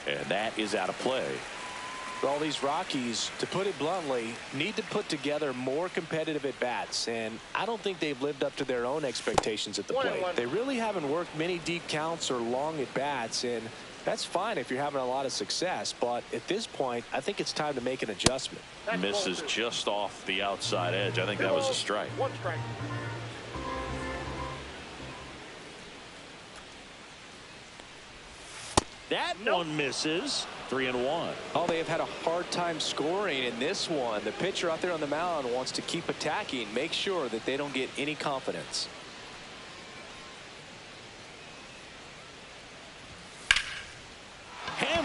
And that is out of play. All these Rockies, to put it bluntly, need to put together more competitive at-bats, and I don't think they've lived up to their own expectations at the plate. They really haven't worked many deep counts or long at-bats, and that's fine if you're having a lot of success, but at this point, I think it's time to make an adjustment. Misses just off the outside edge. I think that was a strike. 1 strike. That one misses. 3-1. Oh, they have had a hard time scoring in this one. The pitcher out there on the mound wants to keep attacking, make sure that they don't get any confidence.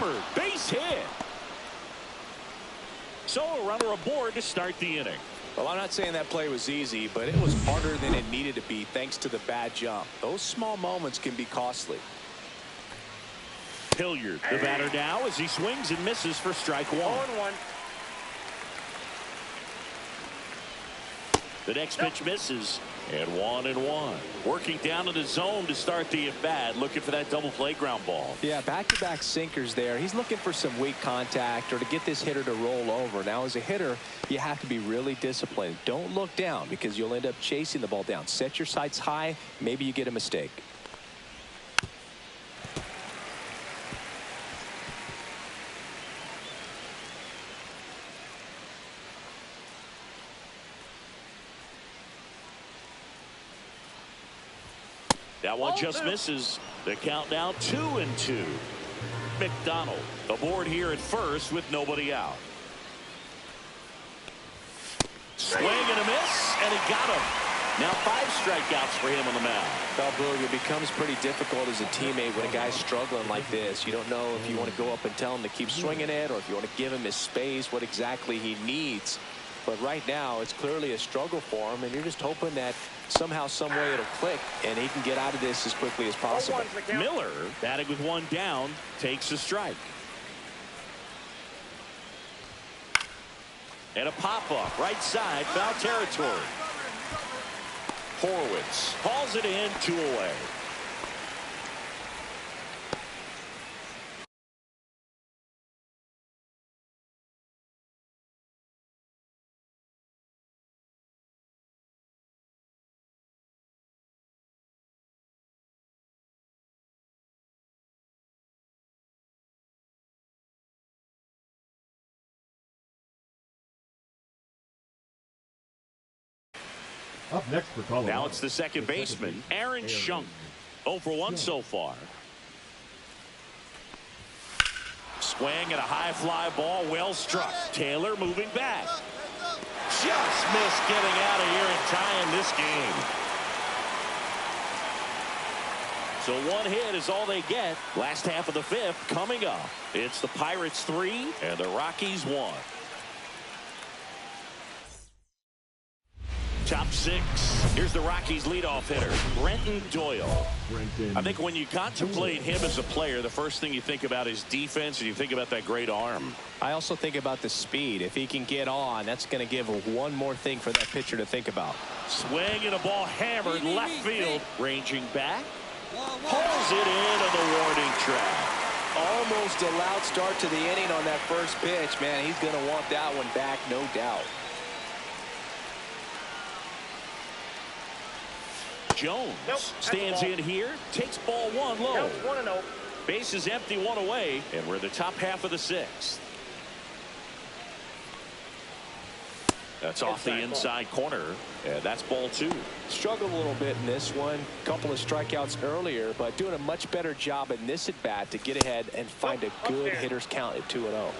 hammered. Base hit. So a runner aboard to start the inning. Well, I'm not saying that play was easy, but it was harder than it needed to be thanks to the bad jump. Those small moments can be costly. Hilliard, the batter now, as he swings and misses for strike one. 0-1. The next pitch misses, and 1-1. Working down in the zone to start the at-bat, looking for that double play ground ball. Yeah, back-to-back sinkers there. He's looking for some weak contact or to get this hitter to roll over. Now, as a hitter, you have to be really disciplined. Don't look down because you'll end up chasing the ball down. Set your sights high. Maybe you get a mistake. That one just misses. The count now 2-2. McDonald aboard here at first with nobody out. Swing and a miss, and he got him. Now 5 strikeouts for him on the mound. Well, Boog, it becomes pretty difficult as a teammate when a guy's struggling like this. You don't know if you want to go up and tell him to keep swinging it or if you want to give him his space, what exactly he needs. But right now, it's clearly a struggle for him, and you're just hoping that somehow, some way it'll click, and he can get out of this as quickly as possible. Miller, batting with one down, takes a strike. And a pop-up, right side, foul territory. Horwitz calls it in, 2 away. Up next for Colorado. Now it's the second baseman, Aaron Schunk. 0 for 1 so far. Swing and a high fly ball, well struck. Taylor moving back. Just missed getting out of here and tying this game. So 1 hit is all they get. Last half of the 5th coming up. It's the Pirates 3 and the Rockies 1. Top 6. Here's the Rockies leadoff hitter, Brenton Doyle. I think when you contemplate him as a player, the first thing you think about is defense, and you think about that great arm. I also think about the speed. If he can get on, that's going to give one more thing for that pitcher to think about. Swing and a ball hammered left field. Ranging back. Pulls it into the warning track. Almost a loud start to the inning on that first pitch. Man, he's going to want that one back, no doubt. Jones stands in here, takes ball 1 low. 1-0. Base is empty, 1 away, and we're in the top half of the 6th. That's off the inside corner, and that's ball 2. Struggled a little bit in this one. Couple of strikeouts earlier, but doing a much better job in this at bat to get ahead and find a good hitter's count at 2-0.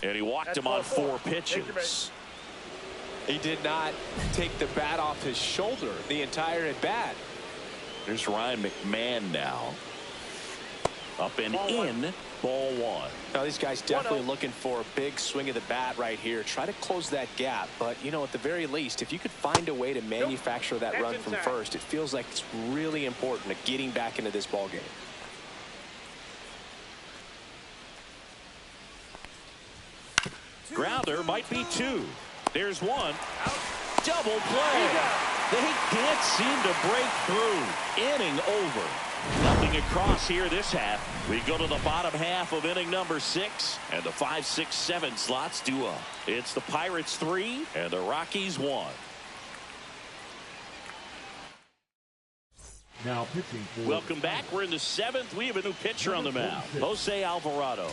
And he walked him on 4 pitches. He did not take the bat off his shoulder the entire at bat. There's Ryan McMahon now. Up and in, ball 1. Now these guys definitely looking for a big swing of the bat right here. Try to close that gap, but you know, at the very least, if you could find a way to manufacture that run from first, it feels like it's really important to getting back into this ball game. Grounder might be 2. There's 1. Double play. They can't seem to break through. Inning over. Nothing across here this half. We go to the bottom half of inning number 6, and the 5, 6, 7 slots due up. It's the Pirates 3 and the Rockies 1. Now pitching for Welcome back. We're in the 7th. We have a new pitcher on the mound, Jose Alvarado.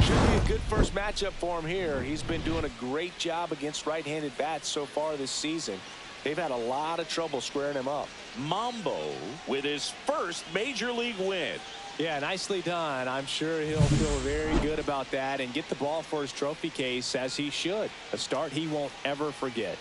Should be a good first matchup for him here. He's been doing a great job against right-handed bats so far this season. They've had a lot of trouble squaring him up. Mambo with his first major league win. Yeah, nicely done. I'm sure he'll feel very good about that and get the ball for his trophy case, as he should. A start he won't ever forget.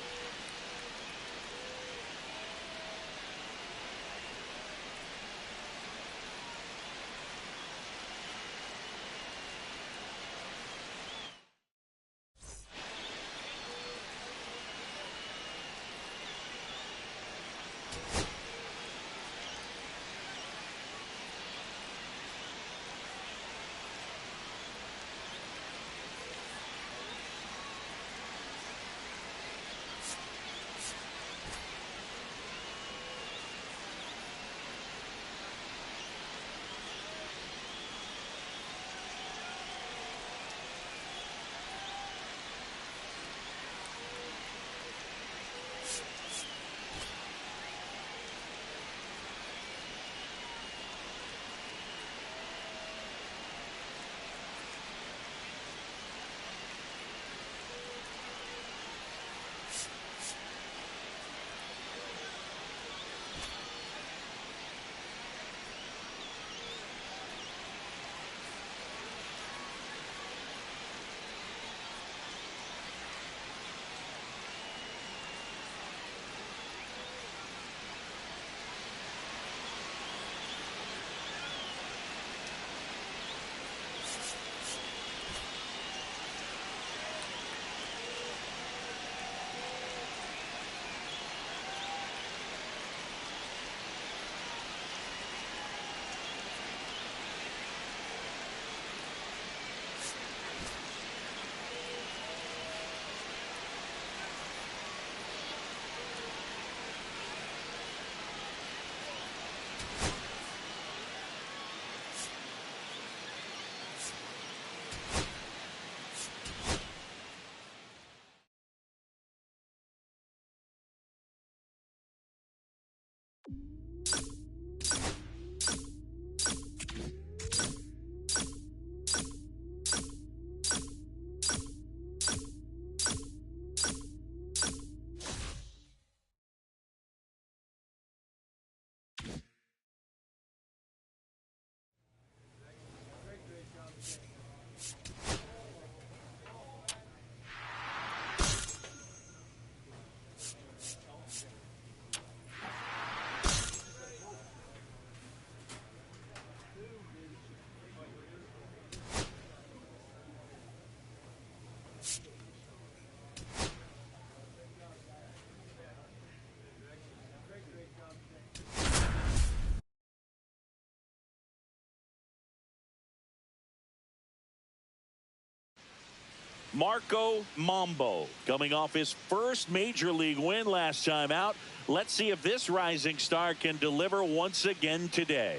Marco Mambo coming off his first major league win last time out. Let's see if this rising star can deliver once again today.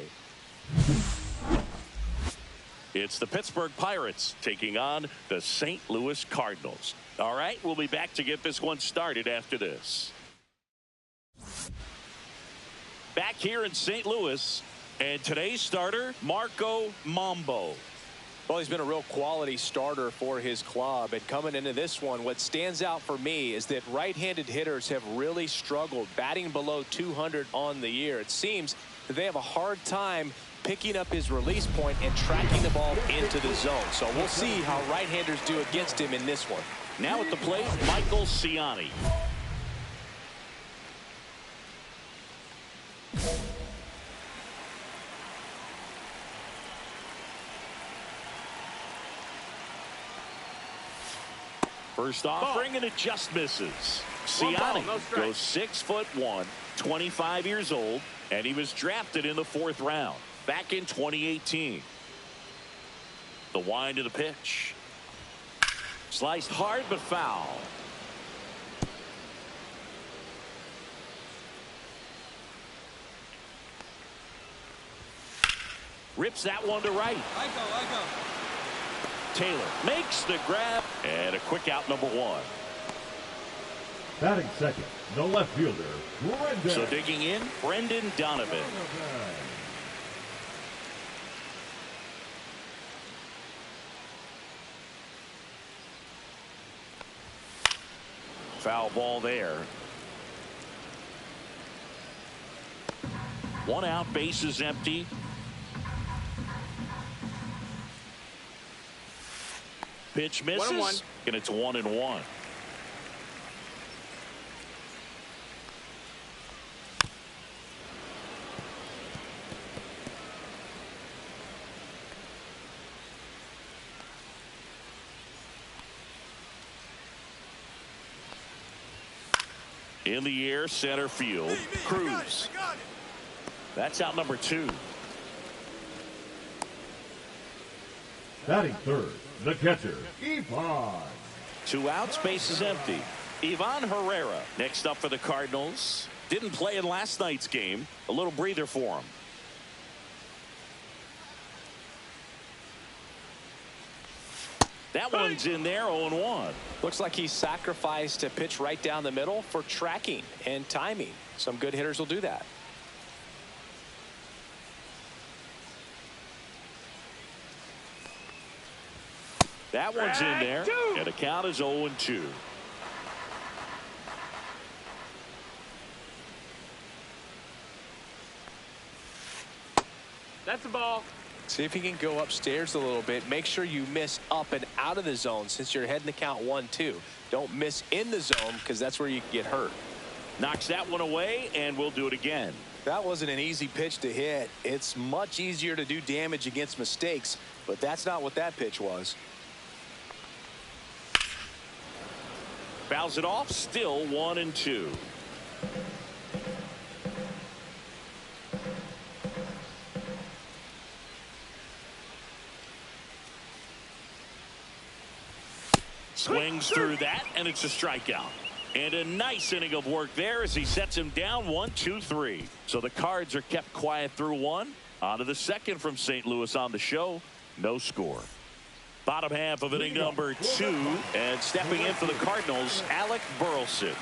It's the Pittsburgh Pirates taking on the St. Louis Cardinals. All right, we'll be back to get this one started after this. Back here in St. Louis, and today's starter, Marco Mambo. Well, he's been a real quality starter for his club. And coming into this one, what stands out for me is that right-handed hitters have really struggled, batting below 200 on the year. It seems that they have a hard time picking up his release point and tracking the ball into the zone. So we'll see how right-handers do against him in this one. Now at the plate, Michael Ciani. First offering, and it just misses. Ciani goes 6'1", 25 years old, and he was drafted in the 4th round back in 2018. The wind of the pitch. Sliced hard but foul. Rips that one to right. I go. Taylor makes the grab, and a quick out, number 1. Batting second, the left fielder, Brendan. So digging in, Brendan Donovan. Foul ball there. 1 out, bases empty. pitch misses, 1-1. and it's 1-1. In the air, center field. Cruz. That's out number 2. Batting third, the catcher, Ivan. 2 outs, base is empty. Ivan Herrera next up for the Cardinals. Didn't play in last night's game. A little breather for him. That one's in there, 0-1. Looks like he sacrificed a pitch right down the middle for tracking and timing. Some good hitters will do that. That one's in there, and the count is 0-2. That's the ball. See if you can go upstairs a little bit. Make sure you miss up and out of the zone since you're heading the count 1-2. Don't miss in the zone because that's where you can get hurt. Knocks that one away, and we'll do it again. That wasn't an easy pitch to hit. It's much easier to do damage against mistakes, but that's not what that pitch was. Fouls it off, still 1-2. Swings through that, and it's a strikeout. And a nice inning of work there as he sets him down 1-2-3. So the Cards are kept quiet through 1. On to the second from St. Louis on the show. No score. Bottom half of inning number 2, and stepping in for the Cardinals, Alec Burleson.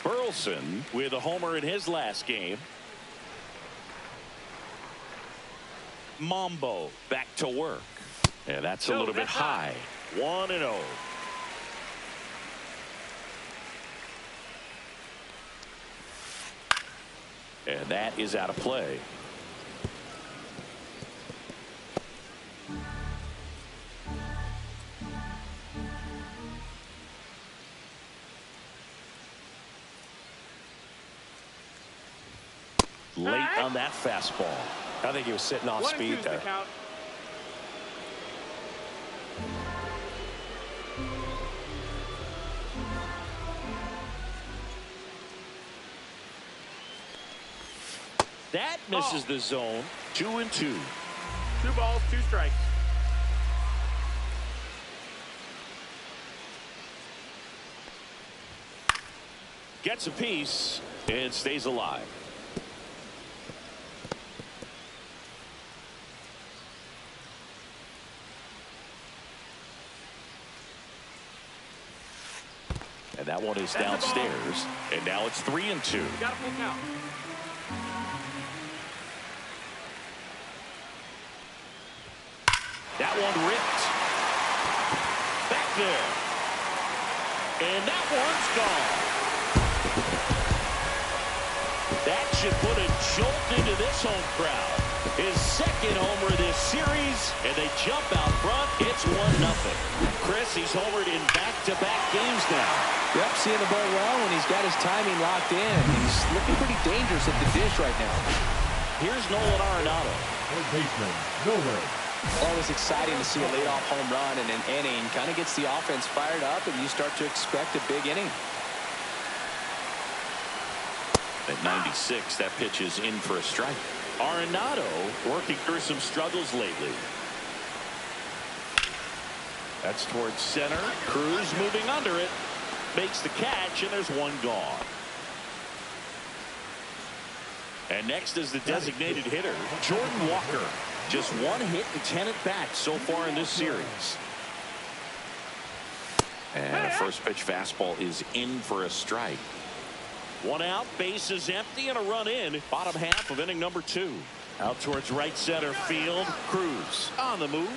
Burleson with a homer in his last game. Mambo back to work. And that's a little bit high. 1-0. And that is out of play. Late on that fastball. I think he was sitting off speed there. Count. That misses the zone. 2-2. 2 balls, 2 strikes. Gets a piece and stays alive. And that one is downstairs. And now it's 3-2. Got a full count. That one ripped. Back there. And that one's gone. That should put a jolt into this home crowd. His second homer this series, and they jump out front. It's 1-0. Chris, he's homered in back-to-back games now. Yep, seeing the ball well when he's got his timing locked in. He's looking pretty dangerous at the dish right now. Here's Nolan Arenado. Third baseman, Nolan. Always exciting to see a leadoff home run in an inning. Kind of gets the offense fired up, and you start to expect a big inning. At 96, that pitch is in for a strike. Arenado working through some struggles lately. That's towards center. Cruz moving under it. Makes the catch, and there's one gone. And next is the designated hitter, Jordan Walker. Just 1 hit and 10 at bats so far in this series. And a first pitch fastball is in for a strike. 1 out, base is empty, and a run in. Bottom half of inning number 2. Out towards right center field. Cruz on the move.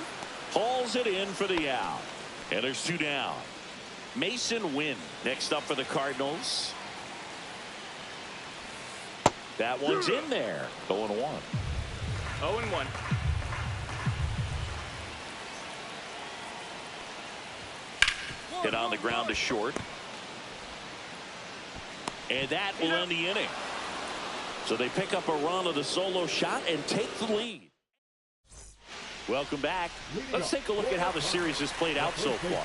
Hauls it in for the out. And there's 2 down. Mason Wynn next up for the Cardinals. That one's in there. 0-1. 0-1. Hit on the ground to short. And that will end the inning. So they pick up a run of the solo shot and take the lead. Welcome back. Let's take a look at how the series has played out so far.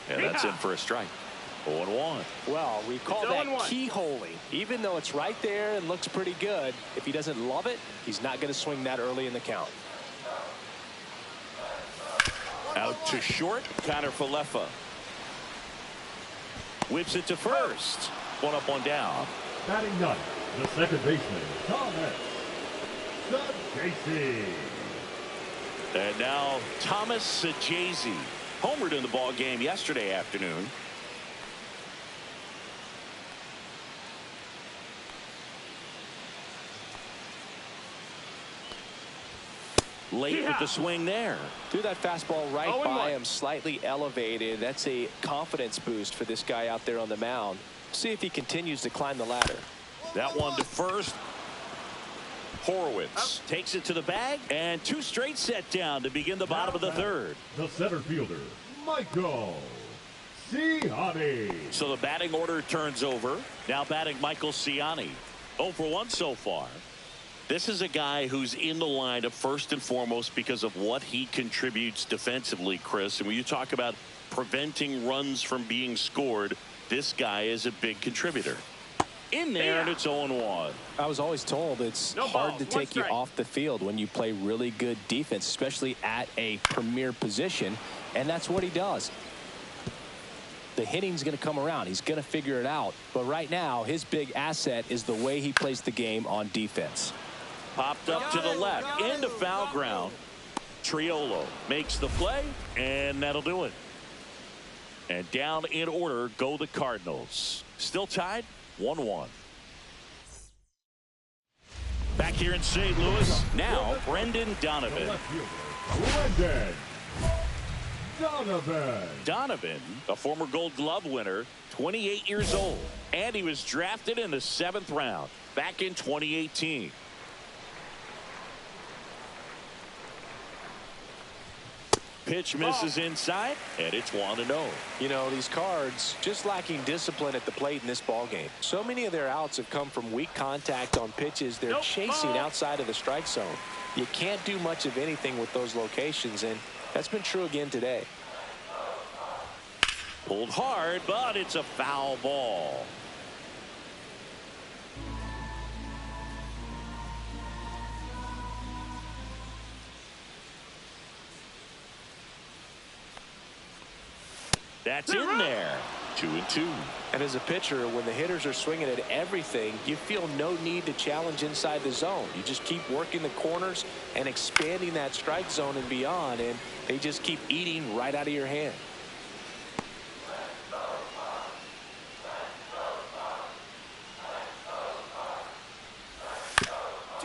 And that's in for a strike. 0-1. Well, we call It's that 0-1. keyholing. Even though it's right there and looks pretty good, if he doesn't love it, he's not going to swing that early in the count. Out to short, Connor Falefa. Whips it to first. One up, one down. Batting ninth, the second baseman, Thomas Saggese. And now Thomas Saggese homered in the ball game yesterday afternoon. Late with the swing there. Threw that fastball right 0-1. by him, slightly elevated. That's a confidence boost for this guy out there on the mound. See if he continues to climb the ladder. That one to first. Horowitz takes it to the bag, and two straight set down to begin the bottom of the third. The center fielder, Michael Ciani. So the batting order turns over. Now batting Michael Ciani. 0 for 1 so far. This is a guy who's in the lineup first and foremost because of what he contributes defensively, Chris. And when you talk about preventing runs from being scored, this guy is a big contributor. In there, and it's 0-1. I was always told it's hard to take you off the field when you play really good defense, especially at a premier position, and that's what he does. The hitting's going to come around. He's going to figure it out. But right now, his big asset is the way he plays the game on defense. Popped up to the left, into foul ground. Triolo makes the play, and that'll do it. And down in order go the Cardinals. Still tied, 1-1. Back here in St. Louis, now Brendan Donovan. Brendan Donovan. Donovan, a former Gold Glove winner, 28 years old, and he was drafted in the 7th round back in 2018. Pitch misses inside, and it's 1-0. You know, these Cards just lacking discipline at the plate in this ball game. So many of their outs have come from weak contact on pitches they're chasing outside of the strike zone. You can't do much of anything with those locations, and that's been true again today. Pulled hard, but it's a foul ball. That's in there. 2-2. And as a pitcher, when the hitters are swinging at everything, you feel no need to challenge inside the zone. You just keep working the corners and expanding that strike zone and beyond, and they just keep eating right out of your hand.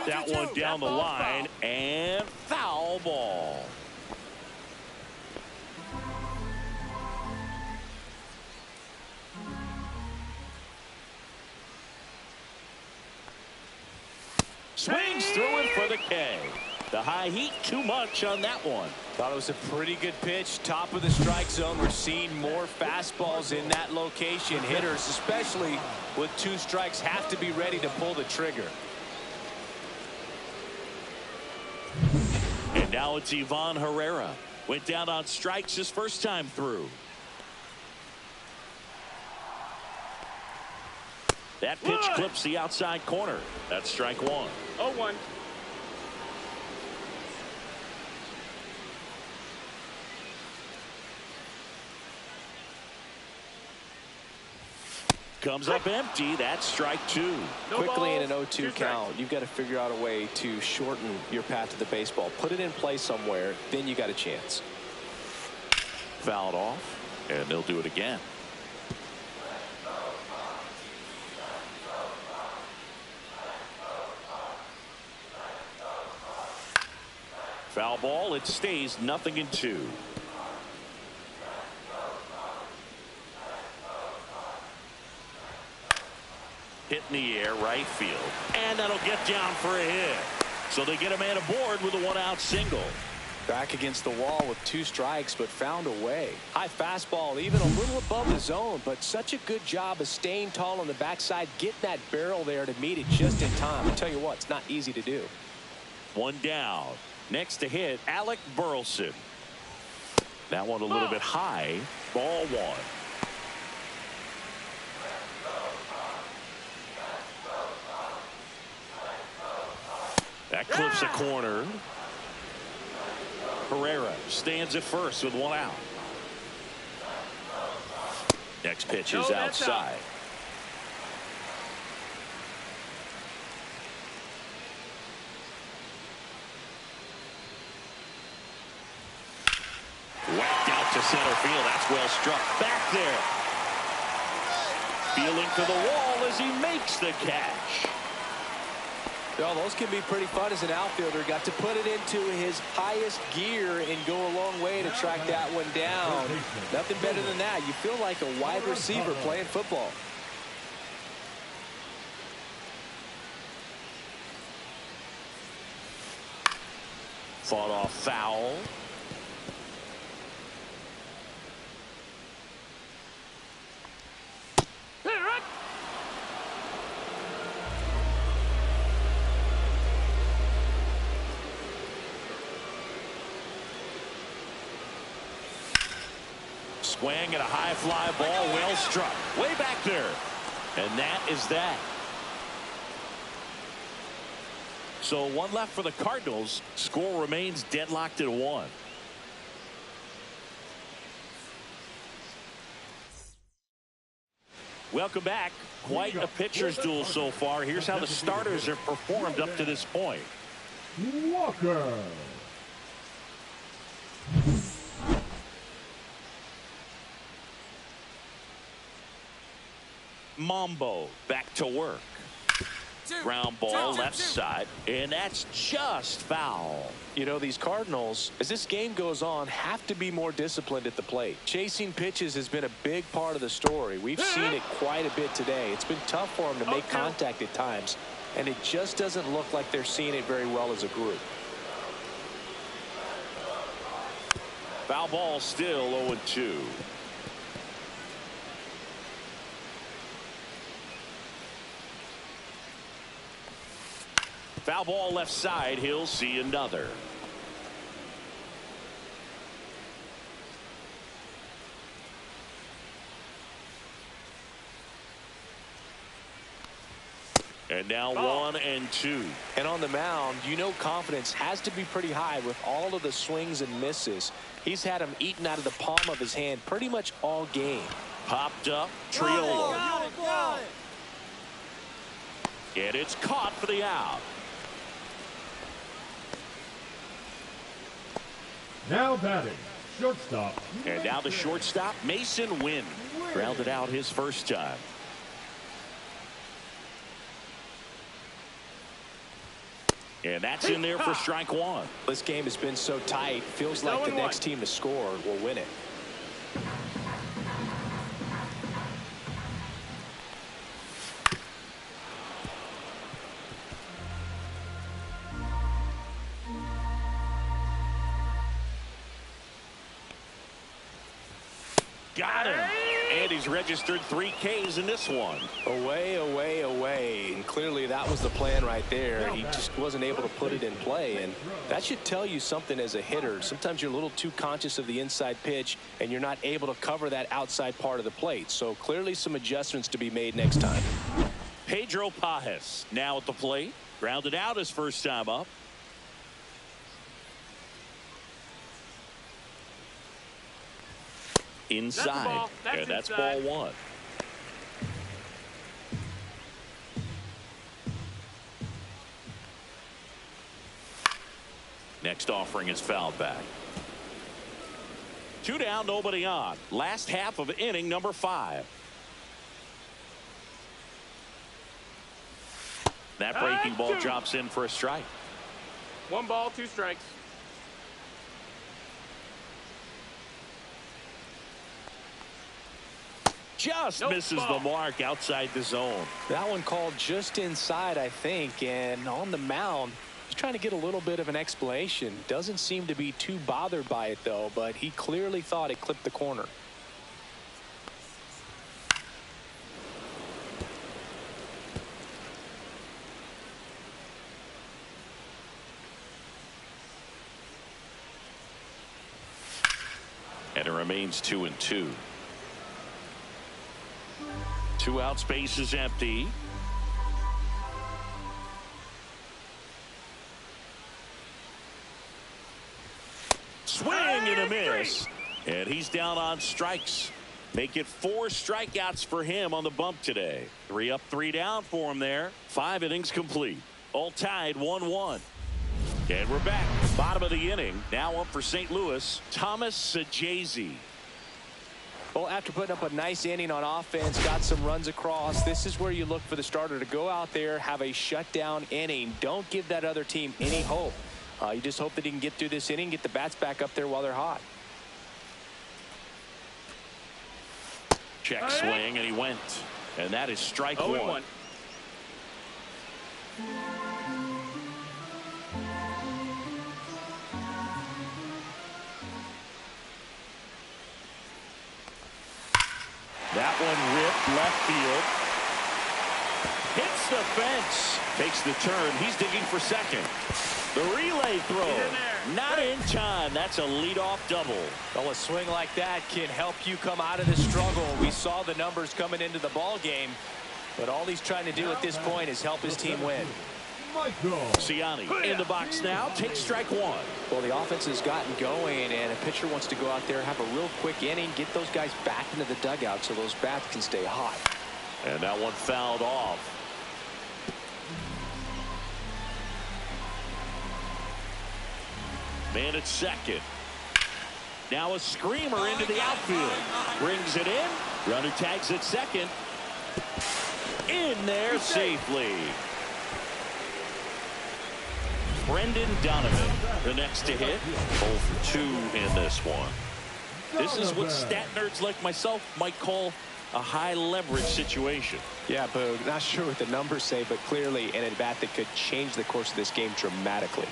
That one down the line, and foul ball. Swings through it for the K. The high heat, too much on that one. Thought it was a pretty good pitch. Top of the strike zone. We're seeing more fastballs in that location. Hitters, especially with 2 strikes, have to be ready to pull the trigger. And now it's Ivan Herrera. Went down on strikes his first time through. That pitch clips the outside corner. That's strike 1. 0-1. Comes up empty. That's strike 2. Quickly in an 0-2 count, you've got to figure out a way to shorten your path to the baseball. Put it in play somewhere, then you got a chance. Fouled off, and they'll do it again. Foul ball. It stays 0-2. hit in the air, right field. And that'll get down for a hit. So they get a man aboard with a one-out single. Back against the wall with 2 strikes, but found a way. High fastball, even a little above the zone, but such a good job of staying tall on the backside, getting that barrel there to meet it just in time. I tell you what, it's not easy to do. 1 down. Next to hit, Alec Burleson. That one a little bit high. Ball 1. That clips a corner. Herrera stands at first with 1 out. Next pitch is outside. Whacked out to center field. That's well struck. Back there. Feeling for the wall as he makes the catch. Well, those can be pretty fun as an outfielder. Got to put it into his highest gear and go a long way to track that one down. Nothing better than that. You feel like a wide receiver playing football. Fought off foul. Swing at a high fly ball, well struck. Way back there. And that is that. So 1 left for the Cardinals. Score remains deadlocked at 1. Welcome back. Quite a pitcher's duel so far. Here's how the starters have performed up to this point. Walker. Mambo back to work. Ground ball left side, and that's just foul. You know, these Cardinals, as this game goes on, have to be more disciplined at the plate. Chasing pitches has been a big part of the story. We've seen it quite a bit today. It's been tough for them to make contact at times, and it just doesn't look like they're seeing it very well as a group. Foul ball still 0-2. Foul ball left side. He'll see another. And now 1-2. And on the mound, you know confidence has to be pretty high with all of the swings and misses. He's had them eaten out of the palm of his hand pretty much all game. Popped up. Triolo. And it's caught for the out. Now batting, shortstop. And now the shortstop, Mason Wynn. Grounded out his first time. And that's in there for strike 1. This game has been so tight. Feels like the next team to score will win it. Got him. And he's registered 3 Ks in this one. Away, away, away. And clearly that was the plan right there. He just wasn't able to put it in play. And that should tell you something as a hitter. Sometimes you're a little too conscious of the inside pitch, and you're not able to cover that outside part of the plate. So clearly some adjustments to be made next time. Pedro Pajes now at the plate. Grounded out his first time up. Inside. And that's ball 1. Next offering is fouled back. 2 down, nobody on. Last half of inning number 5. That breaking ball drops in for a strike. 1 ball, 2 strikes. just misses the mark outside the zone. That one called just inside, I think, and on the mound, he's trying to get a little bit of an explanation. Doesn't seem to be too bothered by it, though, but he clearly thought it clipped the corner. And it remains 2-2. 2 out, space is empty. Swing and a miss. And he's down on strikes. Make it 4 strikeouts for him on the bump today. 3 up, 3 down for him there. 5 innings complete. All tied 1-1. And we're back. Bottom of the inning. Now up for St. Louis, Thomas Sajazi. Well, after putting up a nice inning on offense, got some runs across, this is where you look for the starter to go out there, have a shutdown inning. Don't give that other team any hope. You just hope that he can get through this inning, get the bats back up there while they're hot. Check swing, and he went. And that is strike 1. That one ripped left field. Hits the fence. Takes the turn. He's digging for second. The relay throw. Not in time. That's a leadoff double. Well, a swing like that can help you come out of the struggle. We saw the numbers coming into the ball game, but all he's trying to do at this point is help his team win. Ciani in the box now. Takes strike 1. Well, the offense has gotten going, and a pitcher wants to go out there, have a real quick inning, get those guys back into the dugout so those bats can stay hot. And that one fouled off. Man at second. Now a screamer into the outfield. Brings it in. Runner tags at second. In there safely. Brendan Donovan, the next to hit. 0 for 2 in this one. This is what stat nerds like myself might call a high leverage situation. Yeah, Boog, not sure what the numbers say, but clearly an at-bat that could change the course of this game dramatically.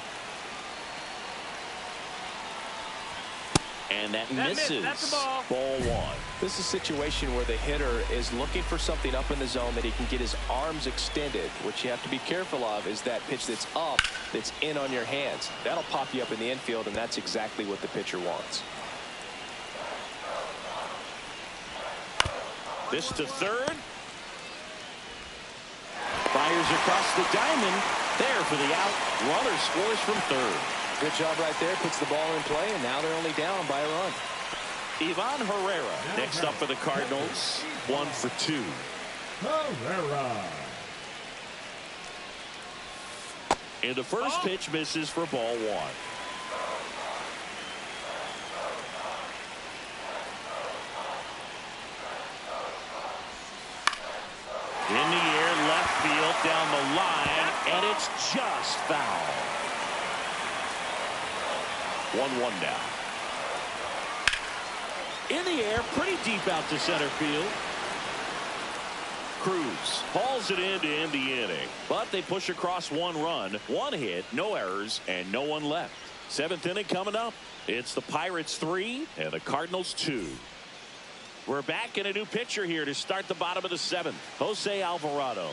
And that misses. That's a ball. Ball 1. This is a situation where the hitter is looking for something up in the zone that he can get his arms extended. What you have to be careful of is that pitch that's up, that's in on your hands. That'll pop you up in the infield, and that's exactly what the pitcher wants. This to third. Fires across the diamond. There for the out. Runner scores from third. Good job right there. Puts the ball in play, and now they're only down by a run. Ivan Herrera next up for the Cardinals. 1 for 2. Herrera. And the first pitch misses for ball 1. In the air, left field, down the line, and it's just foul. 1-1 now. In the air, pretty deep out to center field. Cruz hauls it in to end the inning, but they push across 1 run, 1 hit, no errors, and no one left. 7th inning coming up. It's the Pirates 3 and the Cardinals 2. We're back in a new pitcher here to start the bottom of the 7th. Jose Alvarado.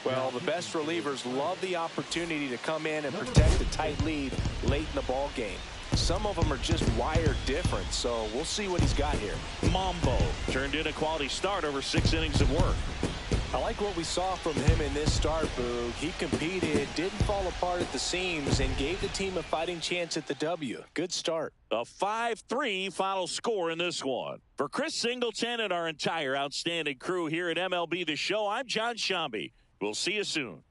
Well, the best relievers love the opportunity to come in and protect a tight lead late in the ball game. Some of them are just wired different, so we'll see what he's got here. Mambo turned in a quality start over 6 innings of work. I like what we saw from him in this start, Boog. He competed, didn't fall apart at the seams, and gave the team a fighting chance at the W. Good start. A 5-3 final score in this one. For Chris Singleton and our entire outstanding crew here at MLB The Show, I'm John Shambi. We'll see you soon.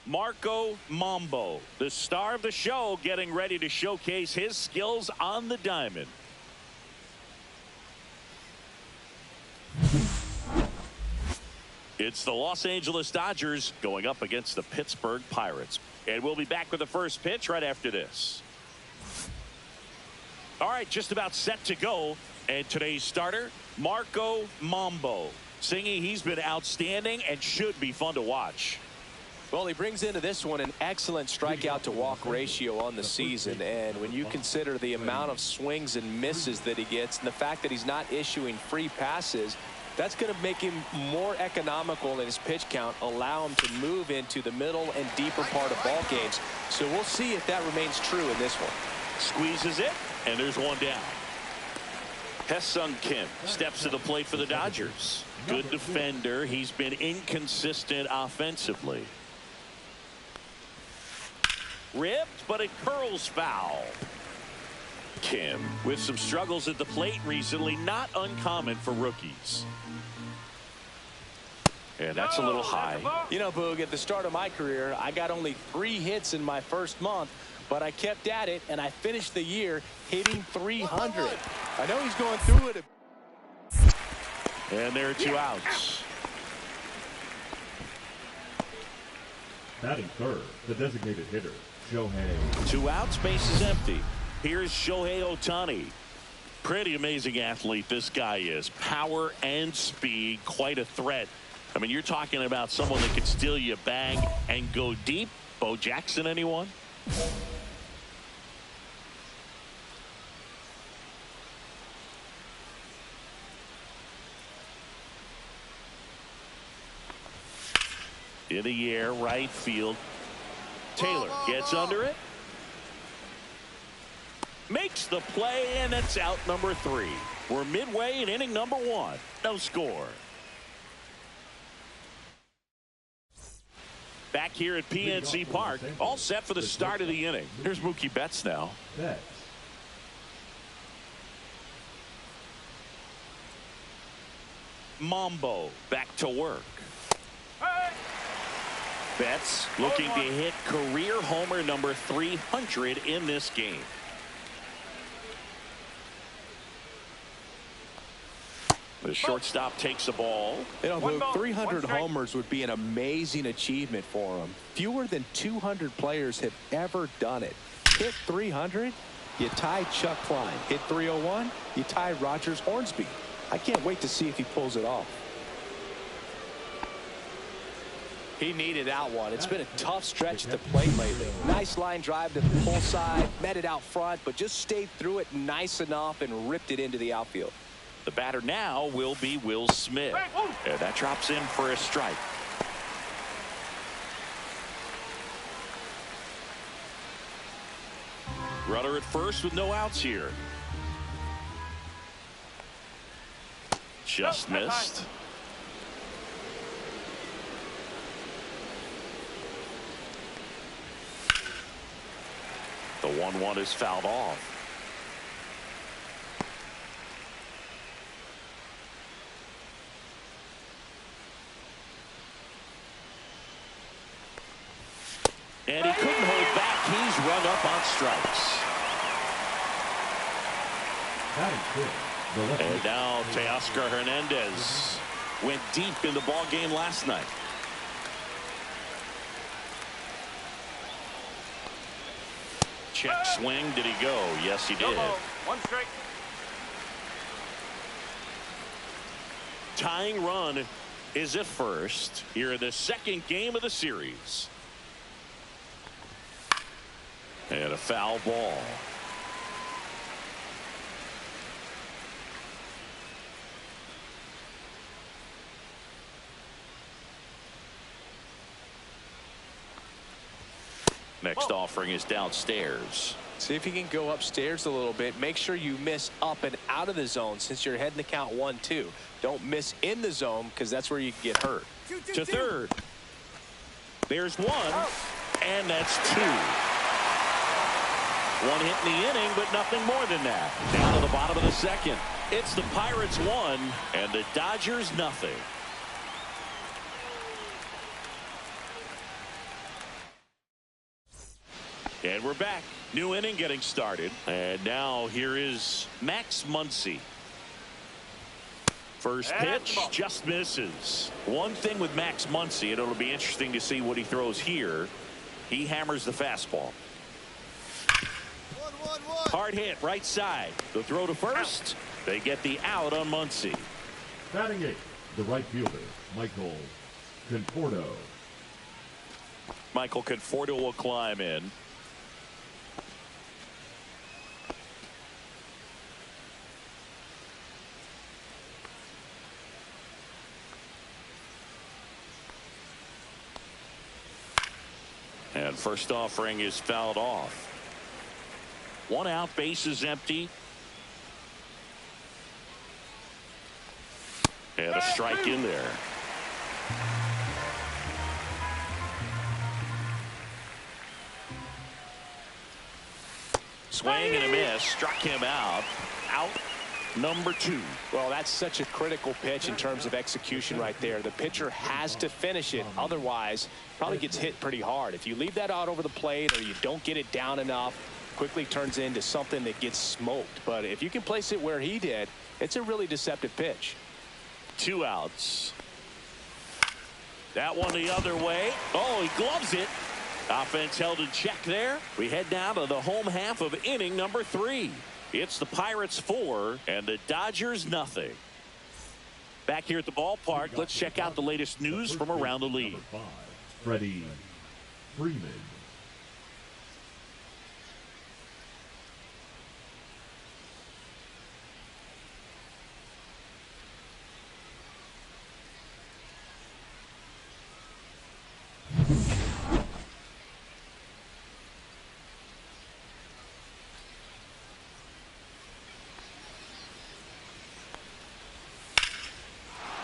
Marco Mambo, the star of the show, getting ready to showcase his skills on the diamond. It's the Los Angeles Dodgers going up against the Pittsburgh Pirates. And we'll be back with the first pitch right after this. All right, just about set to go. And today's starter, Marco Mambo. Singing, he's been outstanding and should be fun to watch. Well, he brings into this one an excellent strikeout to walk ratio on the season. And when you consider the amount of swings and misses that he gets and the fact that he's not issuing free passes, that's going to make him more economical in his pitch count, allow him to move into the middle and deeper part of ball games. So we'll see if that remains true in this one. Squeezes it, and there's one down. Hesung Kim steps to the plate for the Dodgers. Good defender. He's been inconsistent offensively. Ripped, but it curls foul. Kim with some struggles at the plate recently, not uncommon for rookies. And that's a little high. You know, Boog, at the start of my career, I got only 3 hits in my first month, but I kept at it, and I finished the year hitting 300. I know he's going through it. And there are 2 outs. Batting third, the designated hitter, Shohei. 2 outs, base is empty. Here's Shohei Ohtani. Pretty amazing athlete this guy is. Power and speed, quite a threat. I mean, you're talking about someone that could steal you a bag and go deep. Bo Jackson, anyone? In the air, right field. Taylor gets under it. Makes the play, and that's out number 3. We're midway in inning number 1. No score. Back here at PNC Park, all set for the start of the inning. Here's Mookie Betts now. Betts. Mambo back to work. Betts looking to hit career homer number 300 in this game. The shortstop takes the ball. You know, 300 homers would be an amazing achievement for him. Fewer than 200 players have ever done it. Hit 300, you tie Chuck Klein. Hit 301, you tie Rogers Hornsby. I can't wait to see if he pulls it off. He needed that one. It's been a tough stretch at the plate lately. Nice line drive to the pull side, met it out front, but just stayed through it nice enough and ripped it into the outfield. The batter now will be Will Smith. And that drops in for a strike. Runner at first with no outs here. Just missed. The 1-1 is fouled off. And he couldn't hold back. He's run up on strikes. And now Teoscar Hernandez went deep in the ball game last night. Check swing. Did he go? Yes, he did. 1 strike. Tying run is at first here in the second game of the series. And a foul ball. Next offering is downstairs. See if you can go upstairs a little bit. Make sure you miss up and out of the zone since you're heading to count 1-2. Don't miss in the zone because that's where you can get hurt. To third. There's 1, and that's 2. 1 hit in the inning, but nothing more than that. Down to the bottom of the second. It's the Pirates 1 and the Dodgers nothing. And we're back. New inning getting started. And now here is Max Muncy. First pitch just misses. One thing with Max Muncy, and it'll be interesting to see what he throws here. He hammers the fastball. Hard hit right side. The throw to first. They get the out on Muncy. Batting 8, the right fielder, Michael Conforto. Michael Conforto will climb in. And first offering is fouled off. 1 out, base is empty. And a strike in there. Swing and a miss. Struck him out. Out number 2. Well, that's such a critical pitch in terms of execution right there. The pitcher has to finish it. Otherwise, probably gets hit pretty hard. If you leave that out over the plate or you don't get it down enough, quickly turns into something that gets smoked. But if you can place it where he did, it's a really deceptive pitch. 2 outs. That one the other way. Oh, he gloves it. Offense held in check there. We head now to the home half of inning number 3. It's the Pirates 4 and the Dodgers nothing. Back here at the ballpark, let's check out the latest news from around the league. Freddie Freeman.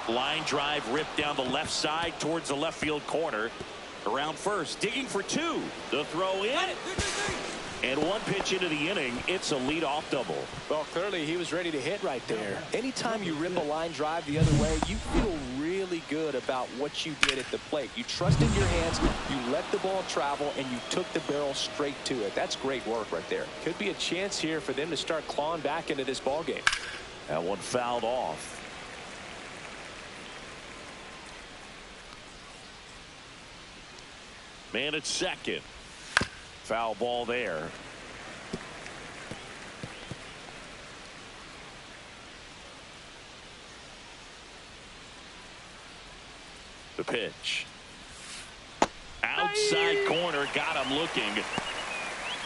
Line drive ripped down the left side towards the left field corner. Around first, digging for 2. The throw in. And 1 pitch into the inning, it's a leadoff double. Well, clearly he was ready to hit right there. Anytime you rip a line drive the other way, you feel really good about what you did at the plate. You trusted your hands, you let the ball travel, and you took the barrel straight to it. That's great work right there. Could be a chance here for them to start clawing back into this ball game. That one fouled off. Man at second. Foul ball there. The pitch. Outside corner, got him looking.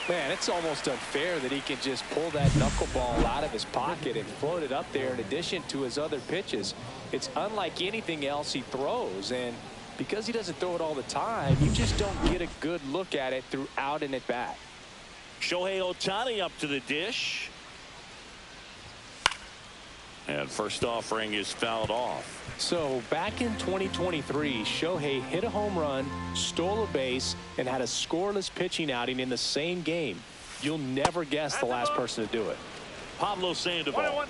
Man, it's almost unfair that he can just pull that knuckleball out of his pocket and float it up there in addition to his other pitches. It's unlike anything else he throws, and because he doesn't throw it all the time, you just don't get a good look at it throughout an at-bat. Shohei Ohtani up to the dish. And first offering is fouled off. So back in 2023, Shohei hit a home run, stole a base, and had a scoreless pitching outing in the same game. You'll never guess the last person to do it. Pablo Sandoval.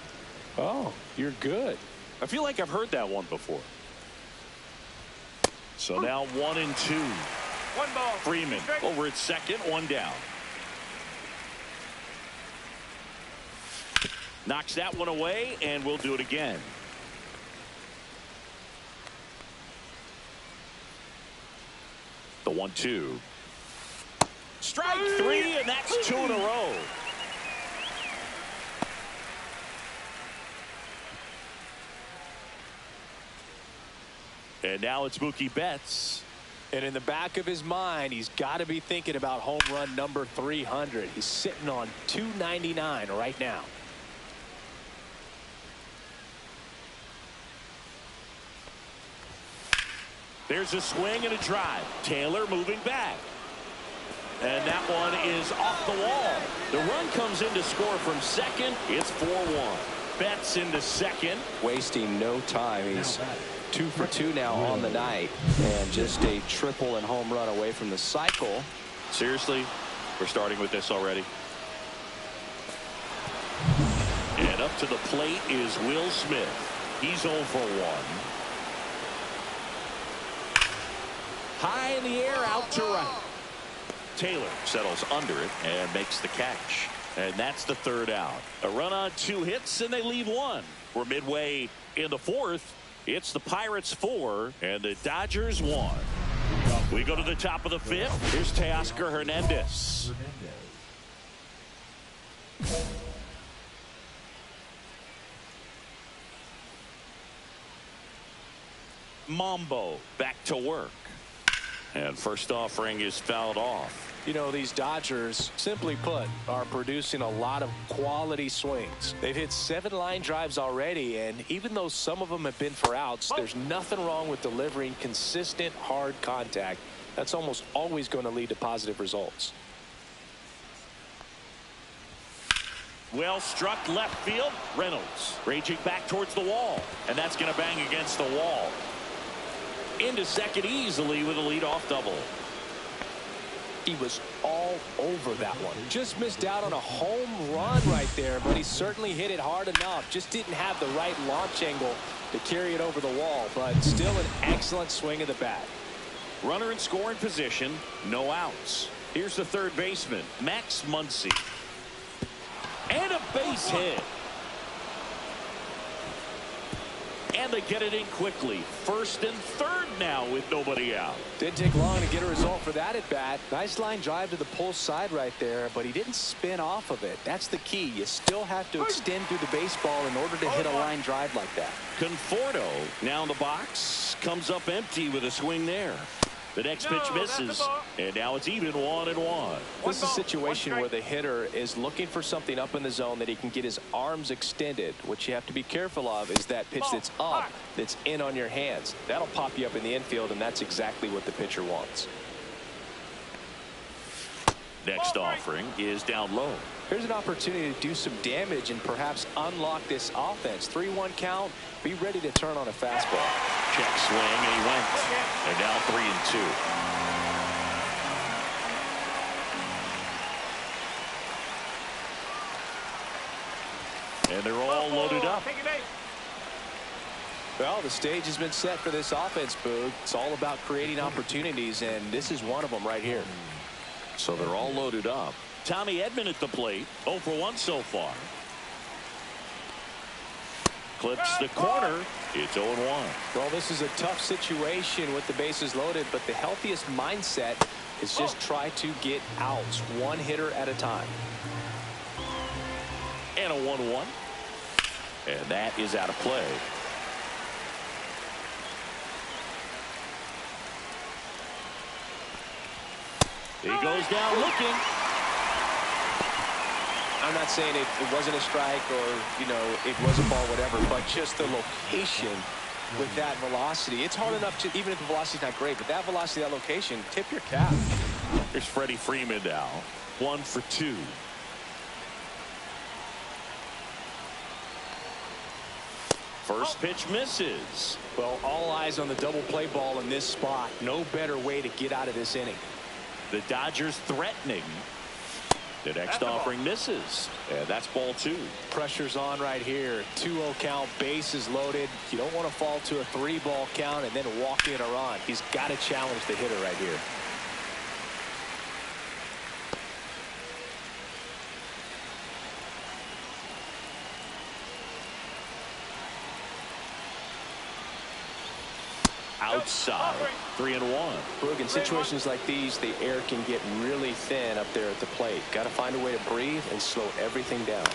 Oh, you're good. I feel like I've heard that one before. So now 1 and 2. 1 ball. Freeman over at second, 1 down. Knocks that one away, and we'll do it again. The 1-2. Strike 3, and that's 2 in a row. And now it's Mookie Betts. And in the back of his mind, he's got to be thinking about home run number 300. He's sitting on 299 right now. There's a swing and a drive. Taylor moving back. And that one is off the wall. The run comes in to score from second. It's 4-1. Betts into second. Wasting no time. He's 2 for 2 now on the night, and just a triple and home run away from the cycle. Seriously, we're starting with this already. And up to the plate is Will Smith. He's 0 for 1. High in the air, out to right. Taylor settles under it and makes the catch. And that's the third out. A run on 2 hits, and they leave 1. We're midway in the 4th. It's the Pirates 4 and the Dodgers 1. We go to the top of the 5th. Here's Teoscar Hernandez. Mambo back to work. And first offering is fouled off. You know, these Dodgers, simply put, are producing a lot of quality swings. They've hit 7 line drives already, and even though some of them have been for outs, there's nothing wrong with delivering consistent, hard contact. That's almost always going to lead to positive results. Well struck left field. Reynolds raging back towards the wall, and that's going to bang against the wall. Into second easily with a leadoff double. He was all over that one. Just missed out on a home run right there, but he certainly hit it hard enough. Just didn't have the right launch angle to carry it over the wall, but still an excellent swing of the bat. Runner in scoring position, no outs. Here's the third baseman, Max Muncy. And a base hit. And they get it in quickly. First and third now with nobody out. Didn't take long to get a result for that at bat. Nice line drive to the pull side right there, but he didn't spin off of it. That's the key. You still have to extend through the baseball in order to hit a line drive like that. Conforto now in the box. Comes up empty with a swing there. The next pitch misses, and now it's even 1-1. This is a situation where the hitter is looking for something up in the zone that he can get his arms extended. What you have to be careful of is that pitch that's up, that's in on your hands. That'll pop you up in the infield, and that's exactly what the pitcher wants. Next offering is down low. Here's an opportunity to do some damage and perhaps unlock this offense. 3-1 count. Be ready to turn on a fastball. Check swing, and he went. And now 3-2. And they're all loaded up. Well, the stage has been set for this offense, Boog. It's all about creating opportunities, and this is one of them right here. So they're all loaded up. Tommy Edman at the plate. 0 for 1 so far. Clips the corner. It's 0-1. Well, this is a tough situation with the bases loaded, but the healthiest mindset is just try to get outs, one hitter at a time. And a 1-1. And that is out of play. He goes down looking. I'm not saying it wasn't a strike or, you know, it was a ball, whatever, but just the location with that velocity. It's hard enough to, even if the velocity's not great, but that velocity, that location, tip your cap. Here's Freddie Freeman now. 1 for 2. First pitch misses. Well, all eyes on the double play ball in this spot. No better way to get out of this inning. The Dodgers threatening. The next offering misses. And that's ball 2. Pressure's on right here. 2-0 count, bases loaded. You don't want to fall to a 3-ball count and then walk in a run. He's got to challenge the hitter right here. Outside. 3-1. Boog, in situations like these, the air can get really thin up there at the plate. Got to find a way to breathe and slow everything down.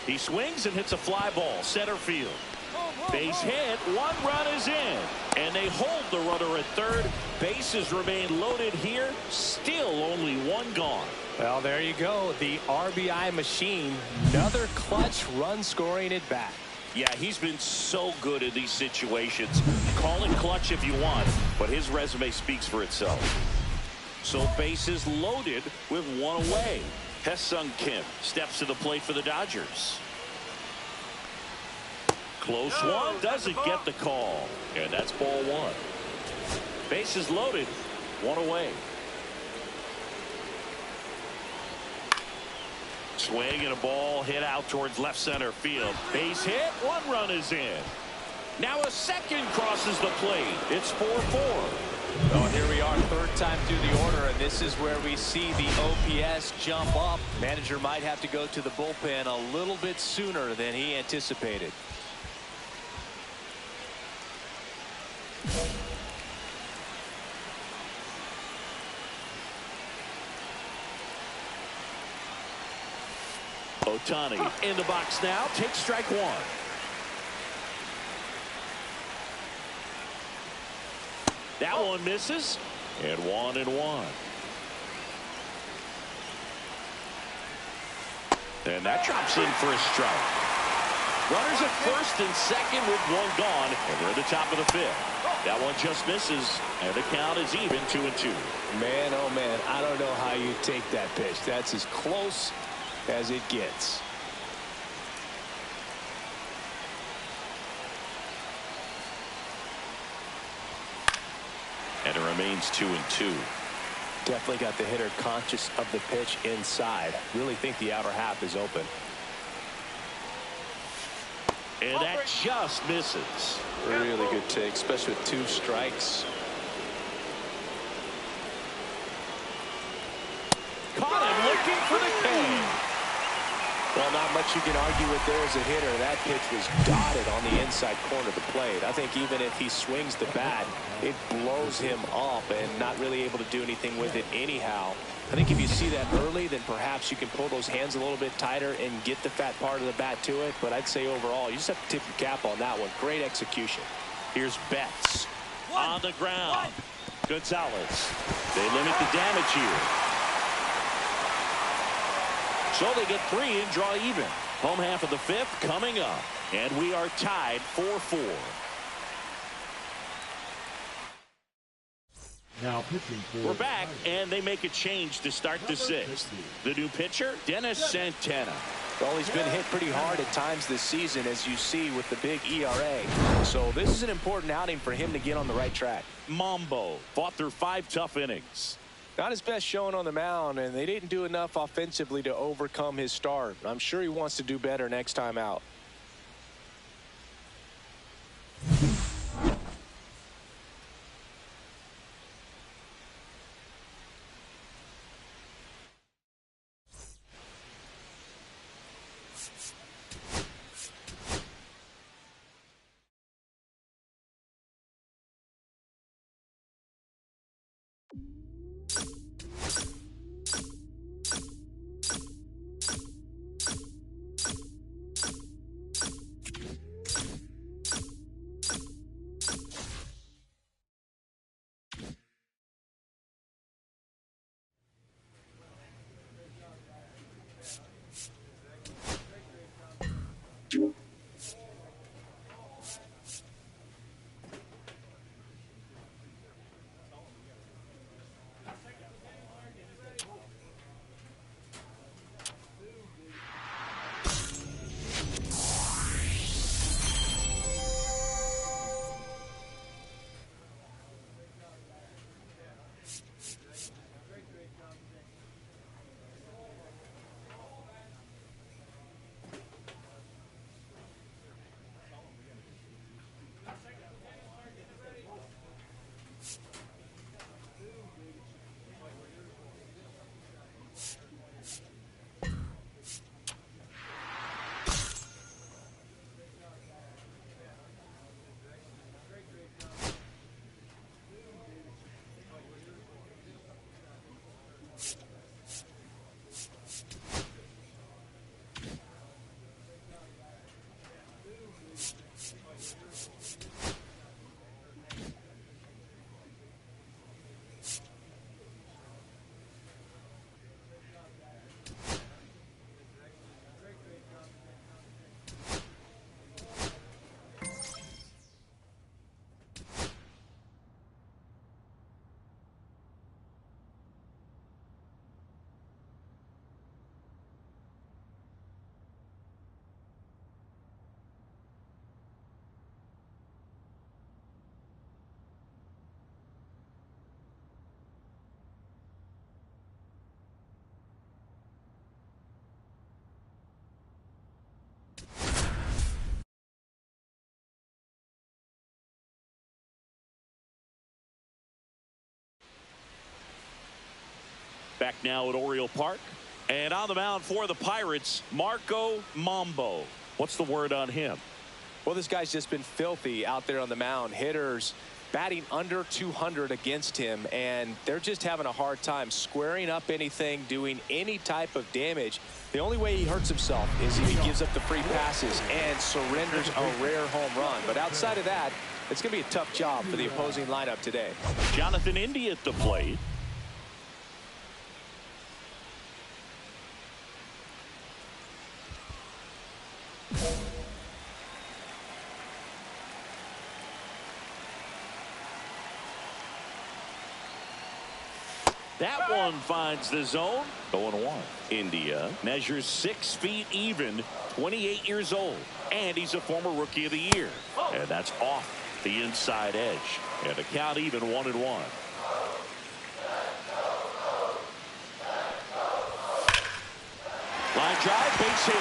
He swings and hits a fly ball. Center field. Base hit. 1 run is in. And they hold the runner at third. Bases remain loaded here. Still only 1 gone. Well, there you go. The RBI machine. Another clutch run scoring at bat. Yeah, he's been so good in these situations. Call it clutch if you want, but his resume speaks for itself. So bases loaded with 1 away. Hesung Kim steps to the plate for the Dodgers. Close one, doesn't get the call. And that's ball 1. Bases loaded, 1 away. Swing and a ball hit out towards left center field. Base hit. 1 run is in. Now a second crosses the plate. It's 4-4. Well, here we are, third time through the order, and this is where we see the OPS jump up. Manager might have to go to the bullpen a little bit sooner than he anticipated. Ohtani in the box now, takes strike one. That one misses, and 1-1. And that drops in for a strike. Runners at first and second with one gone, and we're at the top of the fifth. That one just misses, and the count is even 2-2. Man, oh man, I don't know how you take that pitch. That's as close as it gets. And it remains 2-2. Definitely got the hitter conscious of the pitch inside. Really think the outer half is open. And that just misses. Really good take, especially with 2 strikes. Caught him looking for the K. Well, not much you can argue with there as a hitter. That pitch was dotted on the inside corner of the plate. I think even if he swings the bat, it blows him up and not really able to do anything with it anyhow. I think if you see that early, then perhaps you can pull those hands a little bit tighter and get the fat part of the bat to it. But I'd say overall, you just have to tip your cap on that one. Great execution. Here's Betts on the ground. Gonzalez. They limit the damage here. So they get 3 and draw even. Home half of the fifth coming up. And we are tied 4-4. Now pitching for We're back, and they make a change to start the sixth. The new pitcher, Dennis Santana. Well, he's been hit pretty hard at times this season, as you see with the big ERA. So this is an important outing for him to get on the right track. Mambo fought through 5 tough innings. Not his best showing on the mound, and they didn't do enough offensively to overcome his start. I'm sure he wants to do better next time out. Back now at Oriole Park. And on the mound for the Pirates, Marco Mambo. What's the word on him? Well, this guy's just been filthy out there on the mound. Hitters batting under 200 against him, and they're just having a hard time squaring up anything, doing any type of damage. The only way he hurts himself is if he gives up the free passes and surrenders a rare home run. But outside of that, it's going to be a tough job for the opposing lineup today. Jonathan India at the plate. That one finds the zone. 0-1. India measures 6 feet even, 28 years old, and he's a former Rookie of the Year. And that's off the inside edge. And the count even 1-1. Line drive, base hit.